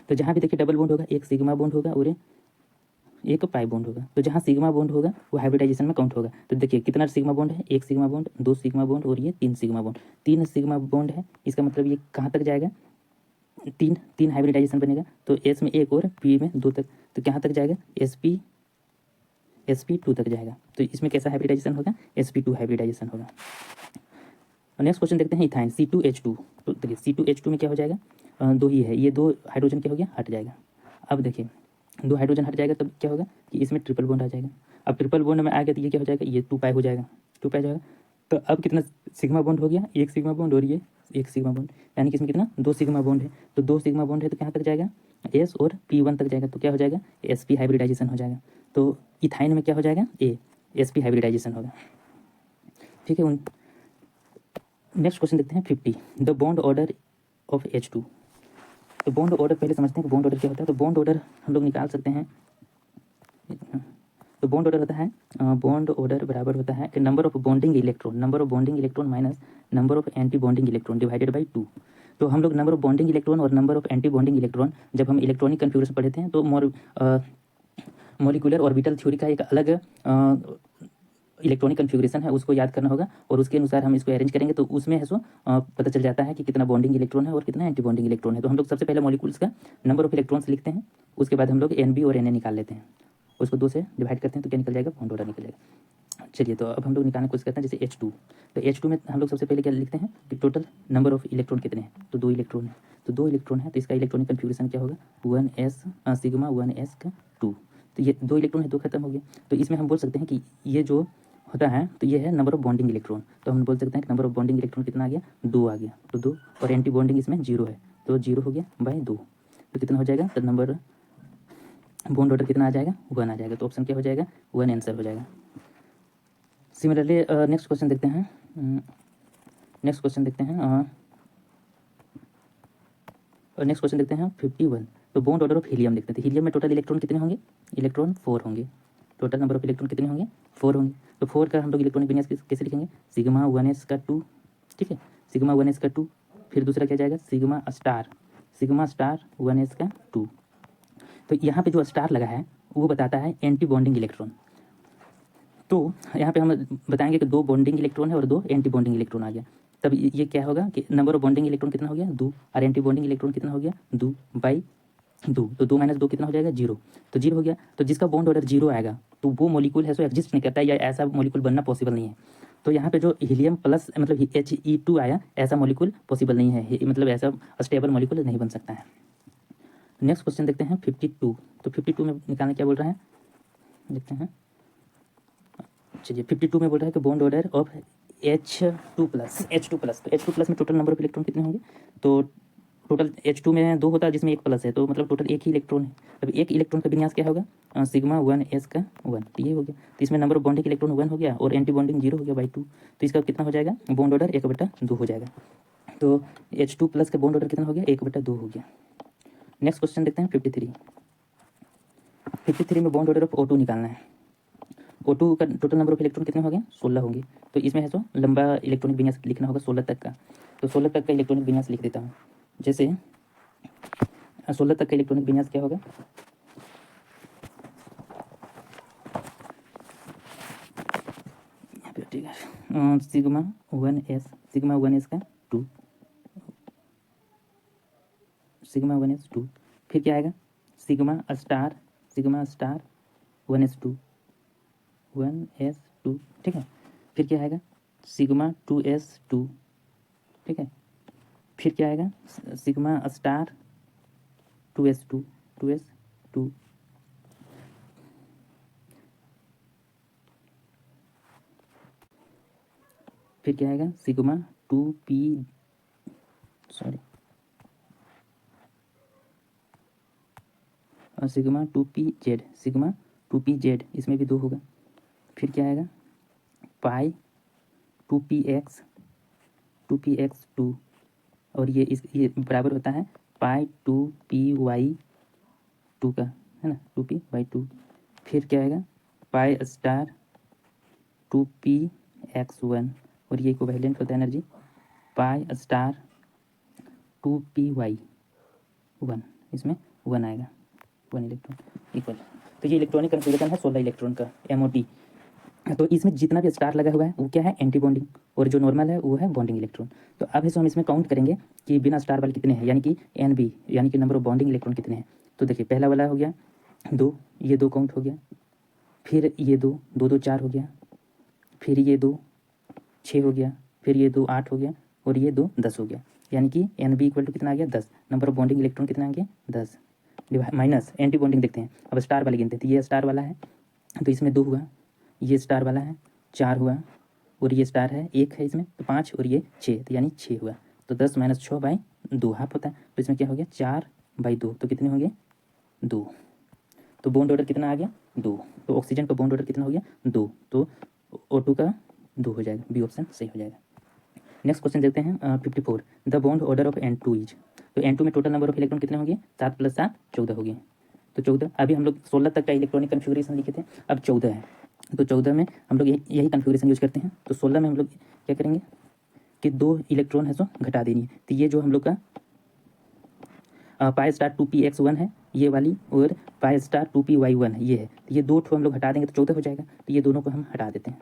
तो जहाँ भी देखिए डबल बॉन्ड होगा, एक सिग्मा बॉन्ड होगा और एक पाई बॉन्ड होगा, तो जहाँ सिग्मा बॉन्ड होगा वो हाइब्रिडाइजेशन में काउंट होगा। तो देखिए कितना सिग्मा बॉन्ड है, 1 सिग्मा बॉन्ड, 2 सिग्मा बॉन्ड और ये 3 सिग्मा बॉन्ड, 3 सिग्मा बॉन्ड है, इसका मतलब ये कहाँ तक जाएगा, 3 हाइब्रिडाइजेशन बनेगा, तो S में 1 और P में 2 तक, तो कहाँ तक जाएगा, sp2 तक जाएगा। तो इसमें कैसा हाइब्रिडाइजेशन होगा, sp2 हाइब्रिडाइजेशन होगा। नेक्स्ट क्वेश्चन देखते हैं इथाइन C2H2, तो देखिए C2H2 में क्या हो जाएगा, 2 ही है, ये 2 हाइड्रोजन क्या हो गया, हट जाएगा। अब देखिए 2 हाइड्रोजन हट जाएगा, तब क्या होगा कि इसमें ट्रिपल बॉन्ड आ जाएगा। अब ट्रिपल बॉन्ड में आ गया तो ये क्या हो जाएगा, ये 2 पाई हो जाएगा, 2 पाई जाएगा। तो अब कितना सिग्मा बॉन्ड हो गया, 1 सिग्मा बॉन्ड और ये 1 सिग्मा बॉन्ड, यानी कि इसमें कितना 2 सिग्मा बॉन्ड है, तो 2 सिग्मा बॉन्ड है, तो कहाँ तक जाएगा, S और P1 तक जाएगा, तो क्या हो जाएगा, sp हाइब्रिडाइजेशन हो जाएगा। तो इथाइन में क्या हो जाएगा, sp हाइब्रिडाइजेशन होगा, ठीक है। नेक्स्ट क्वेश्चन देखते हैं 50, the bond order of H2। तो बॉन्ड ऑर्डर पहले समझते हैं कि बॉन्ड ऑर्डर क्या होता है। तो बॉन्ड ऑर्डर हम लोग निकाल सकते हैं, तो बॉन्ड ऑर्डर होता है, बॉन्ड ऑर्डर बराबर होता है number of bonding electron minus number of anti bonding electron divided by 2। तो हम लोग नंबर ऑफ बॉन्डिंग इलेक्ट्रॉन और number of anti bonding electron जब हम इलेक्ट्रॉनिक कन्फिगरेशन पढ़े थे, तो मॉलिक्यूलर ऑर्बिटल थ्योरी का एक अलग इलेक्ट्रॉनिक कन्फिगरेशन है, उसको याद करना होगा, और उसके अनुसार हम इसको अरेंज करेंगे, तो उसमें है सो पता चल जाता है कि कितना बॉन्डिंग इलेक्ट्रॉन है और कितना एंटी बॉन्डिंग इलेक्ट्रॉन है। तो हम लोग सबसे पहले मॉलिक्यूल्स का नंबर ऑफ इलेक्ट्रॉन्स लिखते हैं, उसके बाद हम लोग NB और Na निकाल लेते हैं, उसको 2 से डिवाइड करते हैं तो क्या निकल जाएगा, बॉन्ड ऑर्डर निकल जाएगा। चलिए तो अब हम लोग निकालने की कोशिश करते हैं, जैसे H2, तो H2 में हम लोग सबसे पहले क्या लिखते हैं कि टोटल नंबर ऑफ इलेक्ट्रॉन कितने हैं, तो 2 इलेक्ट्रॉन है, तो 2 इलेक्ट्रॉन है तो इसका इलेक्ट्रॉनिक कन्फिग्रेशन क्या होगा, 1s सिग्मा 1s का 2, तो ये 2 इलेक्ट्रॉन है, 2 खत्म हो गया। तो इसमें हम बोल सकते हैं कि ये जो होता है तो ये है नंबर ऑफ बॉन्डिंग इलेक्ट्रॉन, तो हम बोल सकते हैं कि नंबर ऑफ बॉन्डिंग इलेक्ट्रॉन कितना आ गया, 2 आ गया, तो 2, और एंटी बॉन्डिंग इसमें 0 है तो 0 हो गया बाय 2, तो कितना हो जाएगा, तो नंबर बॉन्ड ऑर्डर कितना आ जाएगा, 1 आ जाएगा, तो ऑप्शन क्या हो जाएगा, 1 आंसर हो जाएगा। सिमिलरली नेक्स्ट क्वेश्चन देखते हैं, नेक्स्ट क्वेश्चन देखते हैं, और नेक्स्ट क्वेश्चन देखते हैं 51, तो बॉन्ड ऑर्डर ऑफ हीलियम देखते हैं। तो हीलियम में टोटल इलेक्ट्रॉन कितने होंगे, इलेक्ट्रॉन 4 होंगे, टोटल नंबर ऑफ इलेक्ट्रॉन कितने होंगे, 4 होंगे, तो 4 का हम लोग इलेक्ट्रॉनिक विन्यास कैसे लिखेंगे, सिग्मा 1s का 2, ठीक है, सिग्मा 1s का 2, फिर दूसरा क्या जाएगा, सिग्मा स्टार 1s का 2, तो यहाँ पे जो स्टार लगा है वो बताता है एंटी बॉन्डिंग इलेक्ट्रॉन, तो यहाँ पे हम बताएंगे कि 2 बॉन्डिंग इलेक्ट्रॉन है और 2 एंटी बॉन्डिंग इलेक्ट्रॉन आ गया, तब ये क्या होगा कि नंबर ऑफ बॉन्डिंग इलेक्ट्रॉन कितना हो गया, 2, और एंटी बॉन्डिंग इलेक्ट्रॉन कितना हो गया, 2 बाई 2, तो 2 - 2 कितना हो जाएगा, 0, तो 0 हो गया। तो जिसका बॉन्ड ऑर्डर 0 आएगा तो वो मॉलिक्यूल है सो एग्जिस्ट नहीं करता है, या ऐसा मॉलिक्यूल बनना पॉसिबल नहीं है। तो यहाँ पे जो हीलियम प्लस मतलब He2 आया, ऐसा मॉलिक्यूल पॉसिबल नहीं है, मतलब ऐसा स्टेबल मॉलिक्यूल नहीं बन सकता है। नेक्स्ट क्वेश्चन देखते हैं 52, तो 52 में निकालने क्या बोल रहा है, देखते हैं। चलिए 52 में बोल रहा है कि bond order of H2 plus, तो H2 प्लस में टोटल नंबर ऑफ इलेक्ट्रॉन कितने होंगे, तो टोटल H2 में 2 होता है जिसमें 1 प्लस है, तो मतलब टोटल 1 ही इलेक्ट्रॉन है। अब 1 इलेक्ट्रॉन का विन्यास क्या होगा, सिग्मा 1s का 1, तो ये हो गया, तो इसमें नंबर ऑफ बॉन्डिंग इलेक्ट्रॉन 1 हो गया और एंटी बॉन्डिंग 0 हो गया बाई 2, तो इसका कितना हो जाएगा, बॉन्ड ऑर्डर 1/2 हो जाएगा। तो H2 प्लस का बॉन्ड ऑर्डर कितना हो गया, 1/2 हो गया। नेक्स्ट क्वेश्चन देखते हैं 53 में बॉन्ड ऑर्डर ऑफ O2 निकालना है। O2 का टोटल नंबर ऑफ इलेक्ट्रॉन कितने हो गए, 16 होंगे, तो इसमें है तो लंबा इलेक्ट्रॉनिक विन्यास लिखना होगा 16 तक का, तो 16 तक का इलेक्ट्रॉनिक विन्यास लिख देता हूँ। जैसे 16 तक का इलेक्ट्रॉनिक विन्यास क्या होगा, यहाँ पे ठीक है, सिग्मा 1s का 2, सिग्मा 1s 2, फिर क्या आएगा, सिग्मा स्टार 1s 2, ठीक है, फिर क्या आएगा, सिग्मा 2s 2, ठीक है, फिर क्या आएगा, सिग्मा स्टार 2s 2, फिर क्या आएगा, सिग्मा 2p, सॉरी, और सिग्मा 2pz, इसमें भी 2 होगा। फिर क्या आएगा, पाई 2px 2, और ये बराबर होता है पाई 2py2 का, है ना, 2p/2। फिर क्या आएगा, पाई स्टार 2px1, और ये इक्विवेलेंट होता है एनर्जी पाई स्टार 2py1, इसमें 1 आएगा, 1 इलेक्ट्रॉन इक्वल। तो ये इलेक्ट्रॉनिक कन्फिगरेशन है 16 इलेक्ट्रॉन का MOT। तो इसमें जितना भी स्टार लगा हुआ है वो क्या है, एंटी बॉन्डिंग, और जो नॉर्मल है वो है बॉन्डिंग इलेक्ट्रॉन। तो अब हम इसमें काउंट करेंगे कि बिना स्टार वाले कितने हैं, यानी कि NB, यानी कि नंबर ऑफ बॉन्डिंग इलेक्ट्रॉन कितने हैं। तो देखिए पहला वाला हो गया 2, ये 2 काउंट हो गया, फिर ये 2 2 4 हो गया, फिर ये 2 6 हो गया, फिर ये 2 8 हो गया, और ये 2 10 हो गया, यानी कि NB इक्वल टू कितना आ गया, 10। नंबर ऑफ बॉन्डिंग इलेक्ट्रॉन कितना आ गया, 10, माइनस एंटी बॉन्डिंग देखते हैं। अब स्टार वाले गिनते हैं, तो ये स्टार वाला है तो इसमें 2 हुआ, ये स्टार वाला है 4 हुआ, और ये स्टार है 1 है इसमें तो 5, और ये 6, तो यानी 6 हुआ, तो 10 - 6/2 हाफ होता है, तो इसमें क्या हो गया 4/2, तो कितने होंगे 2, तो बॉन्ड ऑर्डर कितना आ गया 2, तो ऑक्सीजन का बॉन्ड ऑर्डर कितना हो गया 2, तो O2 का 2 हो जाएगा, बी ऑप्शन सही हो जाएगा। नेक्स्ट क्वेश्चन देखते हैं 54, the bond order of N2 is, तो N2 में टोटल नंबर ऑफ इलेक्ट्रॉन कितने होंगे, 7 + 7 14 हो गए, तो 14। अभी हम लोग 16 तक का इलेक्ट्रॉनिक कन्फिग्रेशन लिखे थे, अब 14 है, तो 14 में हम लोग यही कन्फिग्रेशन यूज करते हैं। तो 16 में हम लोग क्या करेंगे कि 2 इलेक्ट्रॉन है सो घटा देनी है, तो ये जो हम लोग का पाई स्टार 2px1 है ये वाली, और पाई स्टार 2py1 है ये है, तो ये 2 ठो हम लोग हटा देंगे तो 14 हो जाएगा, तो ये दोनों को हम हटा देते हैं।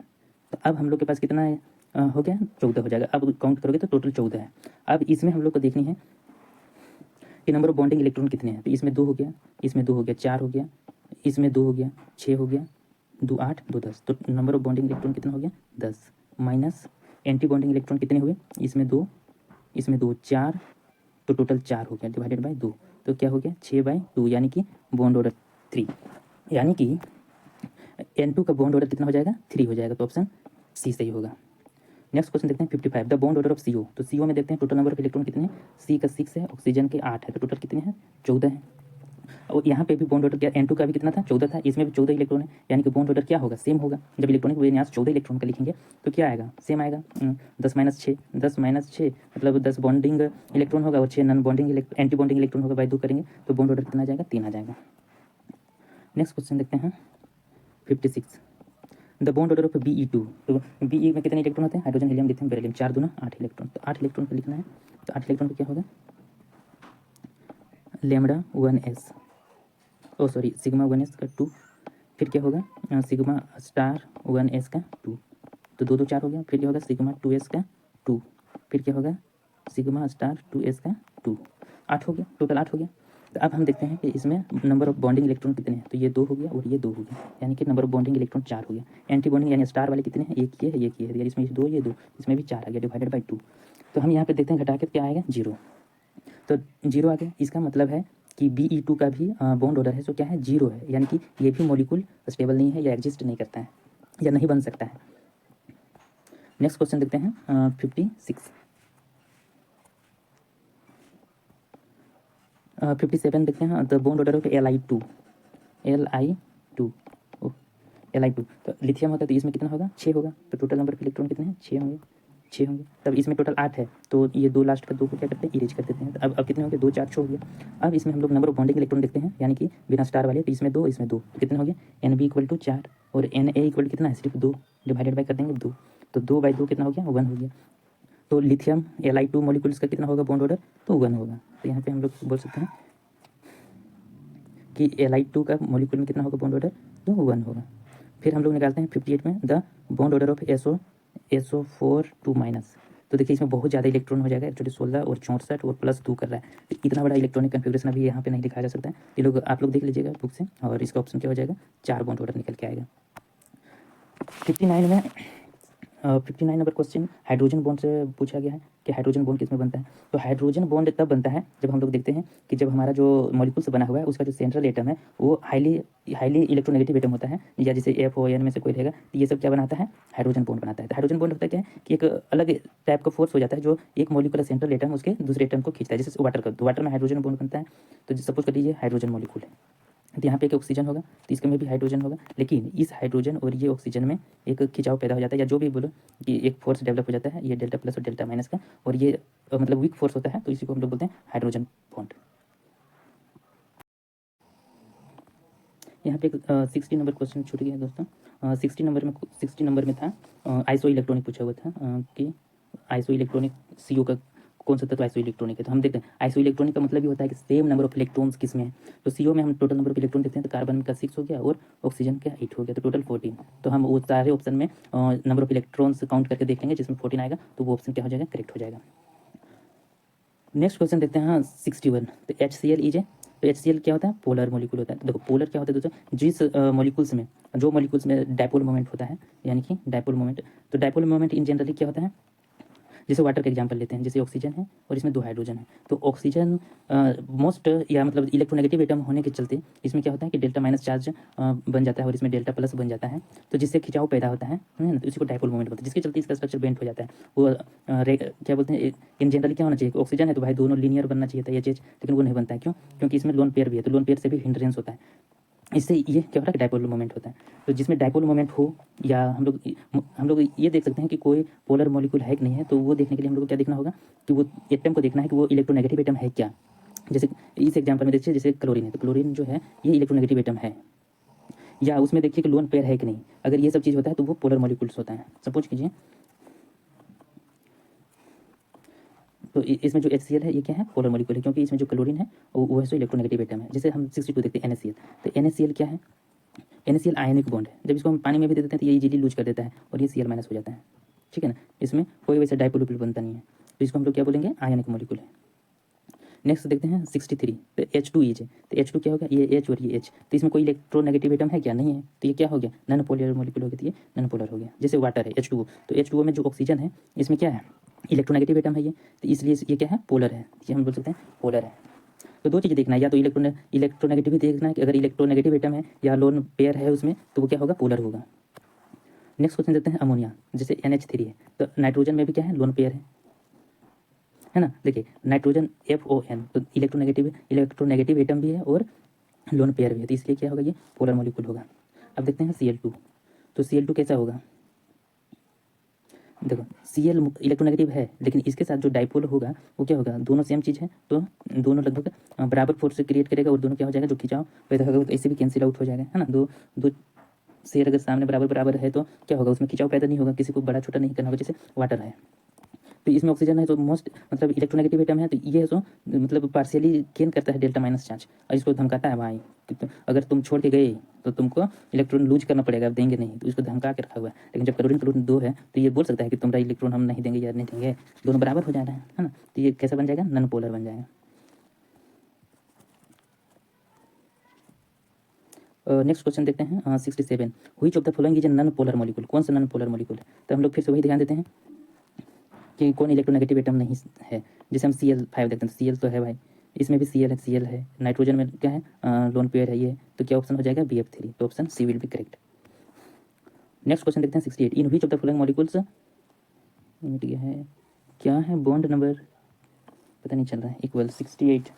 तो अब हम लोग के पास कितना है, हो गया 14 हो जाएगा। अब काउंट करोगे तो टोटल 14 है। अब इसमें हम लोग को देखनी है कि नंबर ऑफ बॉन्डिंग इलेक्ट्रॉन कितने हैं। तो इसमें 2 हो गया, इसमें 2 हो गया, 4 हो गया, इसमें 2 हो गया, 6 हो गया, 2 8, 2 10। तो नंबर ऑफ बॉन्डिंग इलेक्ट्रॉन कितना हो गया 10, माइनस एंटी बॉन्डिंग इलेक्ट्रॉन कितने हुए, इसमें 2, इसमें 2, 4, तो टोटल 4 हो गया डिवाइडेड बाई 2, तो क्या हो गया 6/2, यानी कि बॉन्ड ऑर्डर 3, यानी कि N2 का बॉन्ड ऑर्डर कितना हो जाएगा 3 हो जाएगा। तो ऑप्शन सी सही होगा। नेक्स्ट क्वेश्चन देखते हैं 55, the bond order of CO। तो CO में देखते हैं टोटल नंबर ऑफ इलेक्ट्रॉन कितने हैं, C का 6 है, ऑक्सीजन के 8 है, तो टोटल कितने हैं 14 है। और यहाँ पे भी बॉन्ड ऑर्डर क्या, N2 का भी कितना था 14 था, इसमें भी 14 इलेक्ट्रॉन है, यानी कि बॉन्ड ऑर्डर क्या होगा सेम होगा। जब इलेक्ट्रॉनिक विन्यास 14 इलेक्ट्रॉन का लिखेंगे तो क्या आएगा सेम आएगा। 10 - 6, 10 - 6 मतलब 10 बॉन्डिंग इलेक्ट्रॉन होगा और 6 non bonding anti bonding electron होगा, बाई 2 करेंगे तो बॉन्ड ऑर्डर कितना आ जाएगा 3 आ जाएगा। नेक्स्ट क्वेश्चन देखते हैं 56, the bond order of Be2। तो Be में कितने इलेक्ट्रॉन होते हैं, हाइड्रोजन हीलियम लिथियम बेरिलियम, 4 दूना 8 इलेक्ट्रॉन, तो 8 इलेक्ट्रॉन को लिखना है। तो 8 इलेक्ट्रॉन को क्या होगा लैम्बडा 1s, ओ सॉरी सिग्मा 1s का 2, फिर क्या होगा सिग्मा स्टार 1s का 2, तो 2 2 4 हो गया, फिर क्या होगा सिग्मा 2s का 2, फिर क्या होगा सिग्मा स्टार 2s का 2, 8 हो गया, टोटल 8 हो गया। तो अब हम देखते हैं कि इसमें नंबर ऑफ बॉन्डिंग इलेक्ट्रॉन कितने हैं, तो ये 2 हो गया और ये 2 हो गया, यानी कि नंबर ऑफ बॉन्डिंग इलेक्ट्रॉन 4 हो गया। एंटी बॉन्डिंग यानी स्टार वाले कितने हैं, एक ये है, एक ये है, इसमें 2 ये 2, इसमें भी 4 आ गया डिवाइडेड बाई 2। तो हम यहाँ पे देखते हैं घटा के क्या आएगा 0, तो 0 आ गया। इसका मतलब है कि Be2 का भी बॉन्ड ऑर्डर है, सो क्या है 0 है, यानी कि ये भी मॉलिक्यूल स्टेबल नहीं है या एग्जिस्ट नहीं करता है या नहीं बन सकता है। नेक्स्ट क्वेश्चन देखते हैं 56, 57 देखते हैं the bond order of Li2, Li2 Li2, तो लिथियम होता है तो इसमें कितना होगा 6 होगा, तो टोटल नंबर ऑफ इलेक्ट्रॉन कितने हैं 6 होंगे, 6 होंगे। तब इसमें टोटल 8 है, तो ये 2 लास्ट का 2 को क्या करते हैं इरेज कर देते हैं। तो अब कितने होंगे 2 4 6 हो गया। अब इसमें हम लोग नंबर ऑफ बॉन्डिंग इलेक्ट्रॉन देखते हैं, यानी कि बिना स्टार वाले, तो इसमें 2 इसमें 2, तो कितने हो गए Nb = 4 और Na = कितना है सिर्फ 2, डिवाइडेड बाई कर देंगे 2, तो 2/2 कितना हो गया 1 हो गया। तो लिथियम Li2 मॉलिक्यूल्स का कितना होगा बॉन्ड ऑर्डर, तो 1 होगा। तो यहाँ पे हम लोग बोल सकते हैं कि Li2 का मॉलिक्यूल में कितना होगा बॉन्ड ऑर्डर, तो 1 होगा। फिर हम लोग निकालते हैं 58 में the bond order of SO4 2-। तो देखिए इसमें बहुत ज़्यादा इलेक्ट्रॉन हो जाएगा, एक्चुअली 16 और 64 और प्लस 2 कर रहा है, तो इतना बड़ा इलेक्ट्रॉनिक कन्फिग्रेशन अभी यहाँ पे नहीं दिखाया जा सकता है। ये लोग आप लोग देख लीजिएगा बुक से, और इसका ऑप्शन क्या हो जाएगा 4 बॉन्ड ऑर्डर निकल के आएगा। 59 में 59 नंबर क्वेश्चन हाइड्रोजन बॉन्ड से पूछा गया है कि हाइड्रोजन बॉन्ड किस में बनता है। तो हाइड्रोजन बॉन्ड तब बनता है जब हम लोग देखते हैं कि जब हमारा जो मॉलिक्यूल से बना हुआ है उसका जो सेंट्रल एटम है वो हाईली इलेक्ट्रोनेगेटिव एटम होता है, या जैसे FON में से कोई रहेगा, तो ये सब क्या बनाता है हाइड्रोजन बॉन्ड बनाता है। तो हाइड्रोजन बॉन्ड होता है क्या है कि एक अलग टाइप का फोर्स हो जाता है जो एक मॉलिक्यूलर सेंट्रल एटम उसके दूसरे एटम को खींचता है, जैसे वाटर का, तो वाटर में हाइड्रोजन बॉन्ड बनता है। तो सपोज कर लीजिए हाइड्रोजन मॉलिक्यूल है, तो यहाँ पे एक ऑक्सीजन होगा, तो इसके में भी हाइड्रोजन होगा, लेकिन इस हाइड्रोजन और ये ऑक्सीजन में एक खिंचाव पैदा हो जाता है, या जो भी बोलो कि एक फोर्स डेवलप हो जाता है, ये डेल्टा प्लस और डेल्टा माइनस का, और ये मतलब वीक फोर्स होता है, तो इसी को हम लोग बोलते हैं हाइड्रोजन बॉन्ड। यहाँ पे 60 नंबर क्वेश्चन छूट गया है दोस्तों। 60 नंबर में था आइसो इलेक्ट्रॉनिक पूछा हुआ था कि आइसो इलेक्ट्रॉनिक CO का कौन सा तत्व आइसो इलेक्ट्रॉनिक है। तो हम देखते हैं आइसो इलेक्ट्रॉनिक का मतलब ये होता है कि सेम नंबर ऑफ इलेक्ट्रॉन्स किस में है। तो CO में हम टोटल नंबर ऑफ इलेक्ट्रॉन देखते हैं, तो कार्बन का 6 हो गया और ऑक्सीजन का 8 हो गया, तो टोटल 14। तो हम वो सारे ऑप्शन में नंबर ऑफ इलेक्ट्रॉन्स काउंट करके देख लेंगे, जिसमें 14 आएगा तो वो ऑप्शन क्या हो जाएगा करेक्ट हो जाएगा। नेक्स्ट क्वेश्चन देखते हैं 61, तो HCl इज ए, तो HCl क्या होता है पोलर मॉलिक्यूल होता है। तो देखो पोलर क्या होता है दोस्तों, जिस मॉलिक्यूल्स में डायपोल मोमेंट होता है, यानी कि डायपोल मोमेंट, तो डायपोल मोमेंट इन जनरली क्या होता है, जैसे वाटर का एग्जांपल लेते हैं, जैसे ऑक्सीजन है और इसमें 2 हाइड्रोजन है, तो ऑक्सीजन मोस्ट या मतलब इलेक्ट्रोनेगेटिव एटम होने के चलते इसमें क्या होता है कि डेल्टा माइनस चार्ज बन जाता है और इसमें डेल्टा प्लस बन जाता है, तो जिससे खिंचाव पैदा होता है ना, तो इसी को डायपोल मोमेंट बोलते हैं, जिसके चलते इसका स्ट्रक्चर बेंट हो जाता है। वो क्या बोलते हैं इन जनरली क्या होना चाहिए, ऑक्सीजन है तो भाई दोनों लीनियर बनना चाहिए था ये चीज़, लेकिन वो नहीं बनता है, क्यों, क्योंकि इसमें लोन पेयर भी है, तो लोन पेयर से भी हिंड्रेंस होता है, इससे ये क्या होता है डायपोल मोमेंट होता है। तो जिसमें डायपोल मोमेंट हो, या हम लोग ये देख सकते हैं कि कोई पोलर मॉलिक्यूल है कि नहीं है, तो वो देखने के लिए हम लोग को क्या देखना होगा कि वो एटम को देखना है कि वो इलेक्ट्रोनेगेटिव एटम है क्या। जैसे इस एग्जांपल में देखिए जैसे क्लोरीन है, तो क्लोरीन जो है ये इलेक्ट्रोनेगेटिव एटम है, या उसमें देखिए कि लोन पेयर है कि नहीं, अगर ये सब चीज़ होता है तो वो पोलर मॉलिक्यूल्स होता है। सपोज कीजिए तो इसमें जो HCl है ये क्या है पोलर मॉलिक्यूल है, क्योंकि इसमें जो क्लोरीन है वो है सो इलेक्ट्रोनेगेटिव एटम है। जैसे हम 62 देखते हैं NaCl, तो NaCl क्या है, NaCl आयनिक बॉन्ड है, जब इसको हम पानी में भी दे देते हैं तो ये इजीली लूज कर देता है और ये Cl- हो जाता है, ठीक है ना, इसमें कोई वैसे डायपोल बनता नहीं है, तो इसको हम लोग क्या बोलेंगे आयनिक मॉलिक्यूल है। नेक्स्ट देखते हैं 63, तो H2 तो H2 क्या होगा, ये H और ये H, तो इसमें कोई इलेक्ट्रोनेगेटिव एटम है क्या, नहीं है, तो ये क्या हो गया, नॉन पोलर मॉलिक्यूल हो गया, तो ये नॉन पोलर हो गया। जैसे वाटर है H2O, तो H2O में जो ऑक्सीजन है इसमें क्या है, इलेक्ट्रोनेगेटिव एटम है ये, तो इसलिए ये क्या है, पोलर है, ये हम बोल सकते हैं पोलर है। तो दो चीज़ें देखना है, या तो इलेक्ट्रोनेगेटिव देखना है कि अगर इलेक्ट्रोनेगेटिव एटम है या लोन पेयर है उसमें, तो वो क्या होगा, पोलर होगा। नेक्स्ट क्वेश्चन देते हैं अमोनिया, जैसे NH3 है, तो नाइट्रोजन में भी क्या है, लोन पेयर है ना। देखिए नाइट्रोजन FON, तो इलेक्ट्रोनेगेटिव एटम भी है और लोन पेयर भी है, तो इसलिए क्या होगा, ये पोलर मॉलिक्यूल होगा। अब देखते हैं Cl2, तो Cl2 कैसा होगा, देखो Cl इलेक्ट्रोनेगेटिव है, लेकिन इसके साथ जो डाइपोल होगा वो क्या होगा, दोनों सेम चीज़ है, तो दोनों लगभग बराबर फोर्स से क्रिएट करेगा, और दोनों क्या हो जाएगा, जो खिंचाव पैदा होगा तो ऐसे भी कैंसिल आउट हो जाएगा, है ना। दो दो शेयर अगर सामने बराबर बराबर है तो क्या होगा, उसमें खिंचाव पैदा नहीं होगा, किसी को बड़ा छोटा नहीं करना होगा। जैसे वाटर है, तो इसमें ऑक्सीजन है, तो मोस्ट मतलब इलेक्ट्रोनेगेटिव एटम है, तो ये सो मतलब पार्शियली गेन करता है डेल्टा माइनस चार्ज, और इसको धमकाता है भाई कि अगर तुम छोड़ के गए तो तुमको इलेक्ट्रॉन लूज करना पड़ेगा, देंगे नहीं, तो इसको धमका के रखा हुआ है। लेकिन जब क्लोरीन क्लोरीन 2 है तो ये बोल सकता है कि तुम्हारा इलेक्ट्रॉन हम नहीं देंगे या नहीं देंगे, दोनों बराबर हो जाना है ना। तो ये कैसा बन जाएगा, नॉन पोलर बन जाएगा। नेक्स्ट क्वेश्चन देखते हैं 67, which of the following is a non polar molecule, कौन सा नॉन पोलर मॉलिक्यूल है। तो हम लोग फिर से वही ध्यान देते हैं कि कौन इलेक्ट्रोनेगेटिव एटम नहीं है। जैसे हम Cl5 देखते हैं, Cl तो है भाई, इसमें भी Cl है, नाइट्रोजन में क्या है, लोन पेयर है ये, तो क्या ऑप्शन हो जाएगा, BF3, तो option C will be correct. Next question देखते हैं 68, in which of the following molecules, ये है क्या है, बॉन्ड नंबर पता नहीं चल रहा है, इक्वल 68,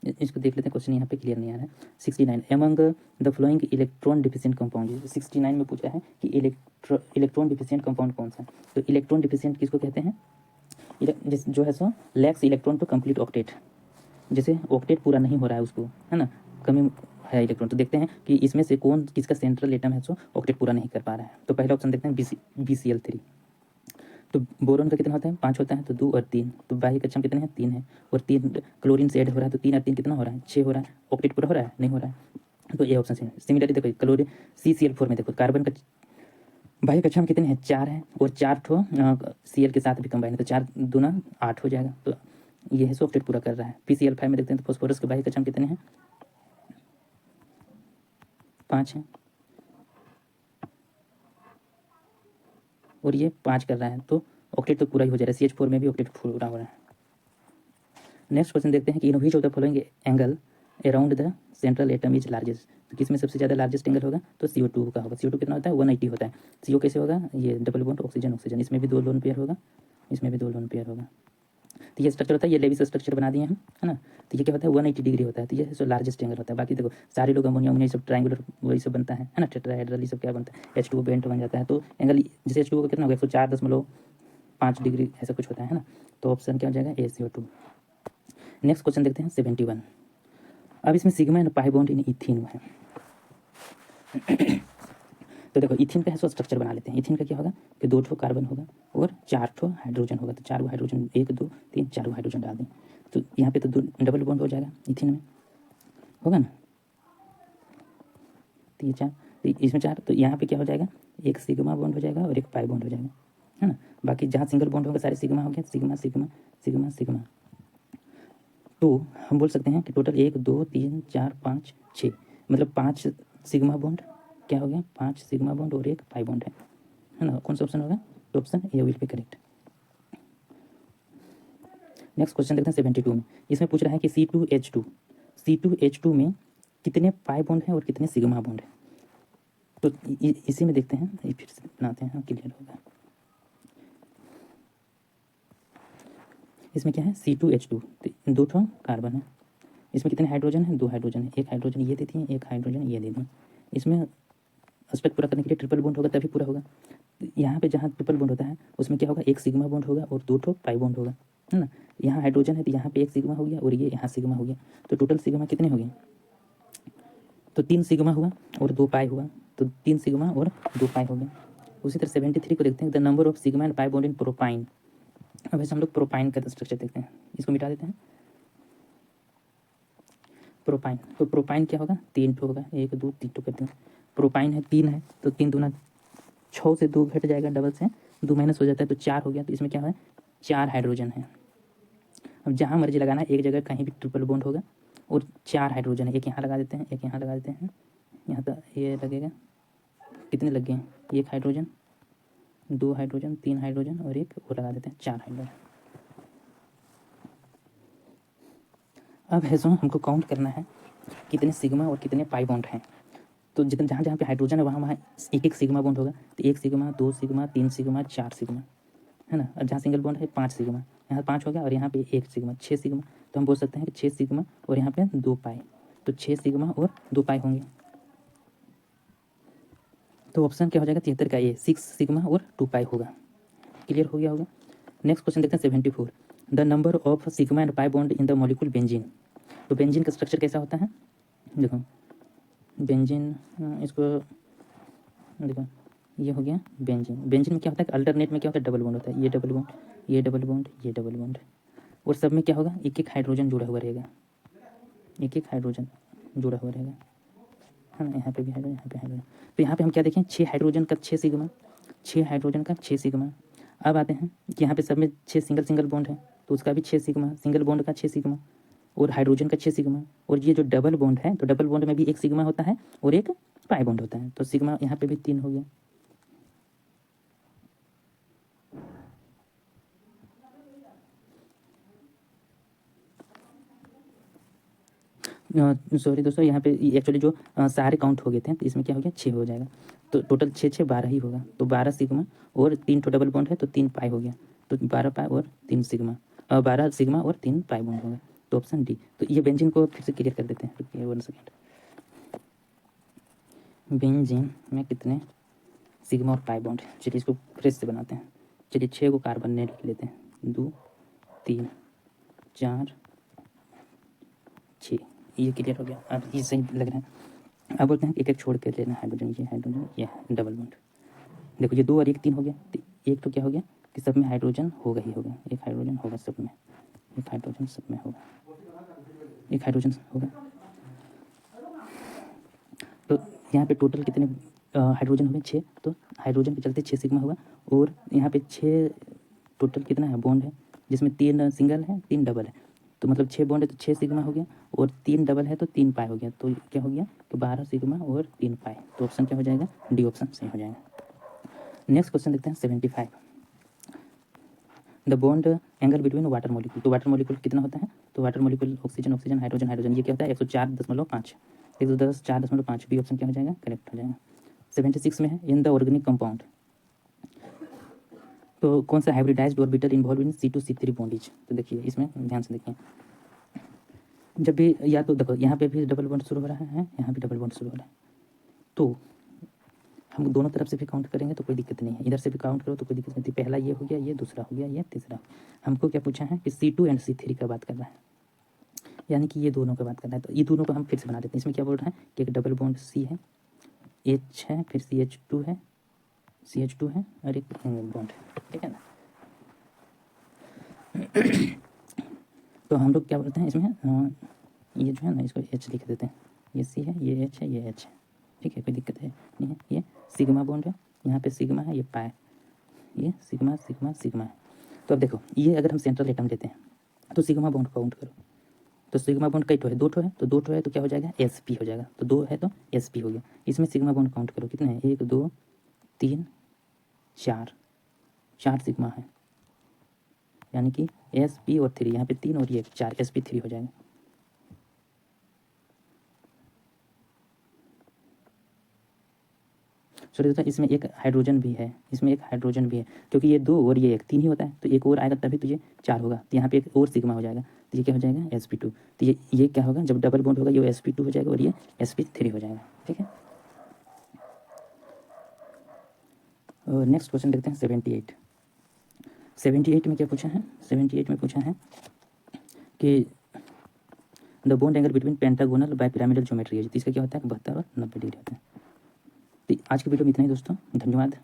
इसको देख लेते हैं, क्वेश्चन यहाँ पे क्लियर नहीं आ रहा है। 69, among the flowing electron deficient compound, 69 में पूछा है कि इलेक्ट्रॉन डिफिशिएंट कंपाउंड कौन सा। तो इलेक्ट्रॉन डिफिशिएंट किसको कहते हैं, जो है सो lacks electron to complete octet, जैसे ऑक्टेट पूरा नहीं हो रहा है उसको, है ना, कमी है इलेक्ट्रॉन। तो देखते हैं कि इसमें से कौन किसका सेंट्रल एटम है सो ऑक्टेट पूरा नहीं कर पा रहा है। तो पहला ऑप्शन देखते हैं BCl3, तो बोरोन का कितना होता है, 5 होता है, तो 2 और 3, तो बाह्य कक्षम कितने हैं, 3 है, और 3 क्लोरीन से ऐड हो रहा है, तो 3 और 3 कितना हो रहा है, 6 हो रहा है। ऑक्टेट पूरा हो रहा है, नहीं हो रहा है, तो ये ऑप्शन सी है। सिमिलरली देखो क्लोरीन CCl4 में देखो कार्बन का बाह्य कक्षम कितने हैं, 4 है, और 4 ठो Cl के साथ भी कंबाइन है, तो 4 दूना 8 हो जाएगा, तो ये है सो ऑक्टेट पूरा कर रहा है। PCl5 में देखते हैं, तो फॉस्फोरस के बाह्य कक्षम कितने हैं, 5 है, और ये 5 कर रहा है, तो ऑक्टेट तो पूरा ही हो जा रहा है। CH4 में भी ऑक्टेट पूरा हो रहा है। नेक्स्ट क्वेश्चन देखते हैं कि इन which of the following angle around the central atom is largest, तो किसमें सबसे ज़्यादा लार्जेस्ट एंगल होगा, तो CO2 का होगा। CO2 कितना होता है, 180 होता है। CO कैसे होगा, ये डबल बॉन्ड ऑक्सीजन ऑक्सीजन, इसमें भी 2 लोन पेयर होगा, इसमें भी 2 लोन पेयर होगा। तो ये स्ट्रक्चर होता है, ये लेविस स्ट्रक्चर बना दिए हम, है ना। तो ये क्या होता है, 180 डिग्री होता है, तो ये जो लार्जेस्ट एंगल होता है। बाकी देखो सारे लोग अमोनिया अमोनिया सब ट्रायंगुलर वही सब बनता है ना, टेट्राहेड्रल ये सब क्या बनता है, H2O बेंट बन जाता है। तो एंगल जैसे H2O का कितना होगा, 104.5 डिग्री ऐसा कुछ होता है ना। तो ऑप्शन क्या हो जाएगा, ACO2। नेक्स्ट क्वेश्चन देखते हैं 71, अब इसमें sigma and pi bond in ethene है। तो देखो इथिन का है सो स्ट्रक्चर बना लेते हैं। इथिन का क्या होगा कि 2 ठो कार्बन होगा और 4 ठो हाइड्रोजन होगा, तो 4 हाइड्रोजन, 1 2 3 4 हाइड्रोजन डाल दें, तो यहाँ पे तो डबल बॉन्ड हो जाएगा, इथिन में होगा ना, तो ये 4, तो इसमें 4, तो यहाँ पे क्या हो जाएगा, एक सिग्मा बॉन्ड हो जाएगा और एक पाई बॉन्ड हो जाएगा, है ना। बाकी जहाँ सिंगल बॉन्ड होगा सारे सिग्मा हो गया, सिग्मा सिग्मा सिग्मा सिग्मा। तो हम बोल सकते हैं कि टोटल 1 2 3 4 5 6, मतलब 5 सिग्मा बॉन्ड क्या हो गया, 5 सिग्मा बॉन्ड और एक पाई बॉन्ड है ना। कौन सा ऑप्शन होगा, तो option A will be correct. Next question देखते हैं 72 में, इसमें पूछ रहा है कि C2H2 में कितने पाई बॉन्ड हैं और कितने सिग्मा बॉन्ड हैं। तो इसी में देखते हैं, फिर से बनाते हैं, क्लियर होगा। इसमें क्या है, C2H2, तो 2 ठो कार्बन है, इसमें कितने हाइड्रोजन है, 2 हाइड्रोजन है, एक हाइड्रोजन ये दे दिए, एक हाइड्रोजन ये दे दिए। इसमें एस्पेक्ट पूरा करने के लिए ट्रिपल बॉन्ड होगा तभी पूरा होगा। यहाँ पे जहाँ ट्रिपल बॉन्ड होता है उसमें क्या होगा, एक सिग्मा बॉन्ड होगा और 2 ठो पाई बॉन्ड होगा, है ना। यहाँ हाइड्रोजन है तो यहाँ पे एक सिग्मा हो गया और ये यहाँ सिग्मा हो गया, तो टोटल सिग्मा कितने हो गए, तो 3 सिग्मा हुआ और 2 पाई हुआ, तो 3 सिग्मा और 2 पाई हो गया। उसी तरह 73 को देखते हैं, the number of sigma and pi bond in propyne. अब वैसे हम लोग प्रोपाइन का स्ट्रक्चर देखते हैं, इसको मिटा देते हैं। प्रोपाइन, तो प्रोपाइन क्या होगा, 3 ठो होगा, 1 2 3 ठो करते हैं। प्रोपाइन है 3 है, तो 3 दूना 6 से 2 घट जाएगा, डबल से 2 माइनस हो जाता है, तो 4 हो गया। तो इसमें क्या है, 4 हाइड्रोजन है। अब जहाँ मर्जी लगाना है, एक जगह कहीं भी ट्रिपल बॉन्ड होगा और 4 हाइड्रोजन है। एक यहाँ लगा देते हैं, एक यहाँ लगा देते हैं, यहाँ तक ये लगेगा। कितने लग गए हैं? 1 हाइड्रोजन, 2 हाइड्रोजन, 3 हाइड्रोजन और एक और लगा देते हैं, 4 हाइड्रोजन। अब है सो हमको काउंट करना है कितने सिग्मा और कितने पाई बॉन्ड हैं। तो जितने जहाँ जहाँ पे हाइड्रोजन है वहाँ एक एक सिग्मा बॉन्ड होगा। तो 1 सिग्मा, 2 सिग्मा, 3 सिग्मा, 4 सिग्मा, है ना। और जहाँ सिंगल बॉन्ड है 5 सिग्मा, यहाँ 5 हो गया और यहाँ पे 1 सिग्मा, 6 सिग्मा। तो हम बोल सकते हैं कि 6 सिग्मा और यहाँ पे 2 पाई, तो 6 सिग्मा और 2 पाई होंगे। तो ऑप्शन क्या हो जाएगा 73 का ये 6 सिग्मा और 2 पाई होगा। क्लियर हो गया होगा। नेक्स्ट क्वेश्चन देखते हैं 74। The number of sigma and pi bond in the molecule benzene. तो बेंजीन का स्ट्रक्चर कैसा होता है? देखो बेंजीन, इसको देखो, ये हो गया बेंजीन। बेंजीन में क्या होता है? अल्टरनेट में क्या होता है? डबल बॉन्ड होता है। ये डबल बॉन्ड, ये डबल बॉन्ड, ये डबल बॉन्ड, और सब में क्या होगा? एक एक हाइड्रोजन जुड़ा हुआ रहेगा, एक एक हाइड्रोजन जुड़ा हुआ रहेगा, है ना। यहाँ पे भी हाइड्रोजन, यहाँ पे हाइड्रोजन। तो यहाँ पे हम क्या देखें? 6 हाइड्रोजन का 6 सिग्मा, 6 हाइड्रोजन का 6 सिग्मा। अब आते हैं कि यहाँ पे सब में 6 सिंगल सिंगल बॉन्ड है, तो उसका भी 6 सिग्मा, सिंगल बॉन्ड का 6 सिग्मा और हाइड्रोजन का 6 सिग्मा। और ये जो डबल बॉन्ड है, तो डबल बॉन्ड में भी 1 सिग्मा होता है और 1 पाई बॉन्ड होता है। तो सिग्मा यहाँ पे भी 3 हो गया। सॉरी दोस्तों, यहाँ पे एक्चुअली जो सारे काउंट हो गए थे, तो इसमें क्या हो गया? 6 हो जाएगा। तो टोटल 6 6 12 ही होगा। तो 12 सिग्मा और 3 तो डबल बॉन्ड है, तो 3 पाई हो गया। तो 12 पाई और 3 सिग्मा, 12 सिग्मा और 3 पाई बॉन्ड होगा। तो ऑप्शन डी। तो ये बेंजीन को फिर से क्लियर कर देते हैं, रुकिए 1 सेकेंड। बेंजीन में कितने सिग्मा और पाई बॉन्ड है? चलिए इसको फ्रेश से बनाते हैं। चलिए 6 को कार्बन ने लिख लेते हैं, 2 3 4 6। ये क्लियर हो गया। अब ये सही लग रहा है। अब बोलते हैं एक एक छोड़ के लेना हाइड्रोजन, ये हाइड्रोजन, ये डबल बॉन्ड। देखो ये 2 और 1 3 हो गया। तो एक तो क्या हो गया कि सब में हाइड्रोजन होगा ही होगा, एक हाइड्रोजन होगा सब में, एक हाइड्रोजन सब में होगा, एक हाइड्रोजन होगा। तो यहाँ पे टोटल कितने हाइड्रोजन हुए? 6। तो हाइड्रोजन के चलते 6 सिग्मा हुआ। और यहाँ पे 6 टोटल कितना है? बॉन्ड है, जिसमें 3 सिंगल है, 3 डबल है। तो मतलब 6 बॉन्ड है तो 6 सिग्मा हो गया, और 3 डबल है तो 3 पाई हो गया। तो क्या हो गया कि 12 सिग्मा और 3 पाई। तो ऑप्शन क्या हो जाएगा? डी ऑप्शन सही हो जाएगा। नेक्स्ट क्वेश्चन देखते हैं 75। The bond angle between water molecule. तो वाटर मॉलिक्यूल कितना होता है? तो water molecule oxygen oxygen hydrogen hydrogen, ये क्या होता है? 104.5, 110 4.5। बी ऑप्शन क्या हो जाएगा? करेक्ट हो जाएगा। 76 में है इन द ऑर्गेनिक कंपाउंड। तो कौन सा hybridised orbital involve in C2C3 bondage? तो देखिए इसमें ध्यान से देखिए, जब भी या तो देखो यहाँ पे भी डबल बॉन्ड शुरू हो रहा है, यहाँ भी डबल बॉन्ड शुरू हो रहा है, तो हम दोनों तरफ से भी काउंट करेंगे तो कोई दिक्कत नहीं है। इधर से भी काउंट करो तो कोई दिक्कत नहीं थी। पहला ये हो गया, ये दूसरा हो गया, ये तीसरा। हमको क्या पूछा है कि C2 एंड C3 का बात कर रहा है, यानी कि ये दोनों का बात कर रहा है। तो ये दोनों को हम फिर से बना देते हैं। इसमें क्या बोल रहा है कि एक डबल बॉन्ड C है, H है, फिर CH2 है, CH2 है और एक सिंगल बॉन्ड है, ठीक है ना। तो हम लोग क्या बोलते हैं इसमें, ये जो है ना, इसको H लिख देते हैं। ये C है, ये H है, ये H है, ठीक है, कोई दिक्कत है नहीं है। ये सिग्मा बॉन्ड है, यहाँ पे सिग्मा है, ये पाई, ये सिग्मा सिग्मा सिग्मा है। तो अब देखो ये अगर हम सेंट्रल एटम लेते हैं तो सिग्मा बॉन्ड काउंट करो। तो सिग्मा बॉन्ड कई ठो है? 2 ठो है। तो 2 ठो है तो क्या हो जाएगा? sp हो जाएगा। तो 2 है तो sp हो गया। इसमें सिग्मा बॉन्ड काउंट करो कितने हैं? 1 2 3 4, 4 सिग्मा है, यानी कि sp और 3, यहाँ पे 3 और ये 4, sp3 हो जाएगा। सॉरी दोस्तों, इसमें एक हाइड्रोजन भी है, इसमें एक हाइड्रोजन भी है, क्योंकि ये 2 और ये 1 3 ही होता है। तो एक और आएगा तभी तो ये 4 होगा। तो यहाँ पे एक और सिग्मा हो जाएगा, तो ये क्या हो जाएगा? sp2। तो ये क्या होगा? जब डबल बॉन्ड होगा ये sp2 हो जाएगा और ये sp3 हो जाएगा, ठीक है। और नेक्स्ट क्वेश्चन देखते हैं 78। 78 में क्या पूछा है? 78 में पूछा है कि the bond angle between pentagonal bipyramidal geometry है। तो इसका क्या होता है? 72 और 90 डिग्री होता है। तो आज की वीडियो में इतना ही दोस्तों, धन्यवाद।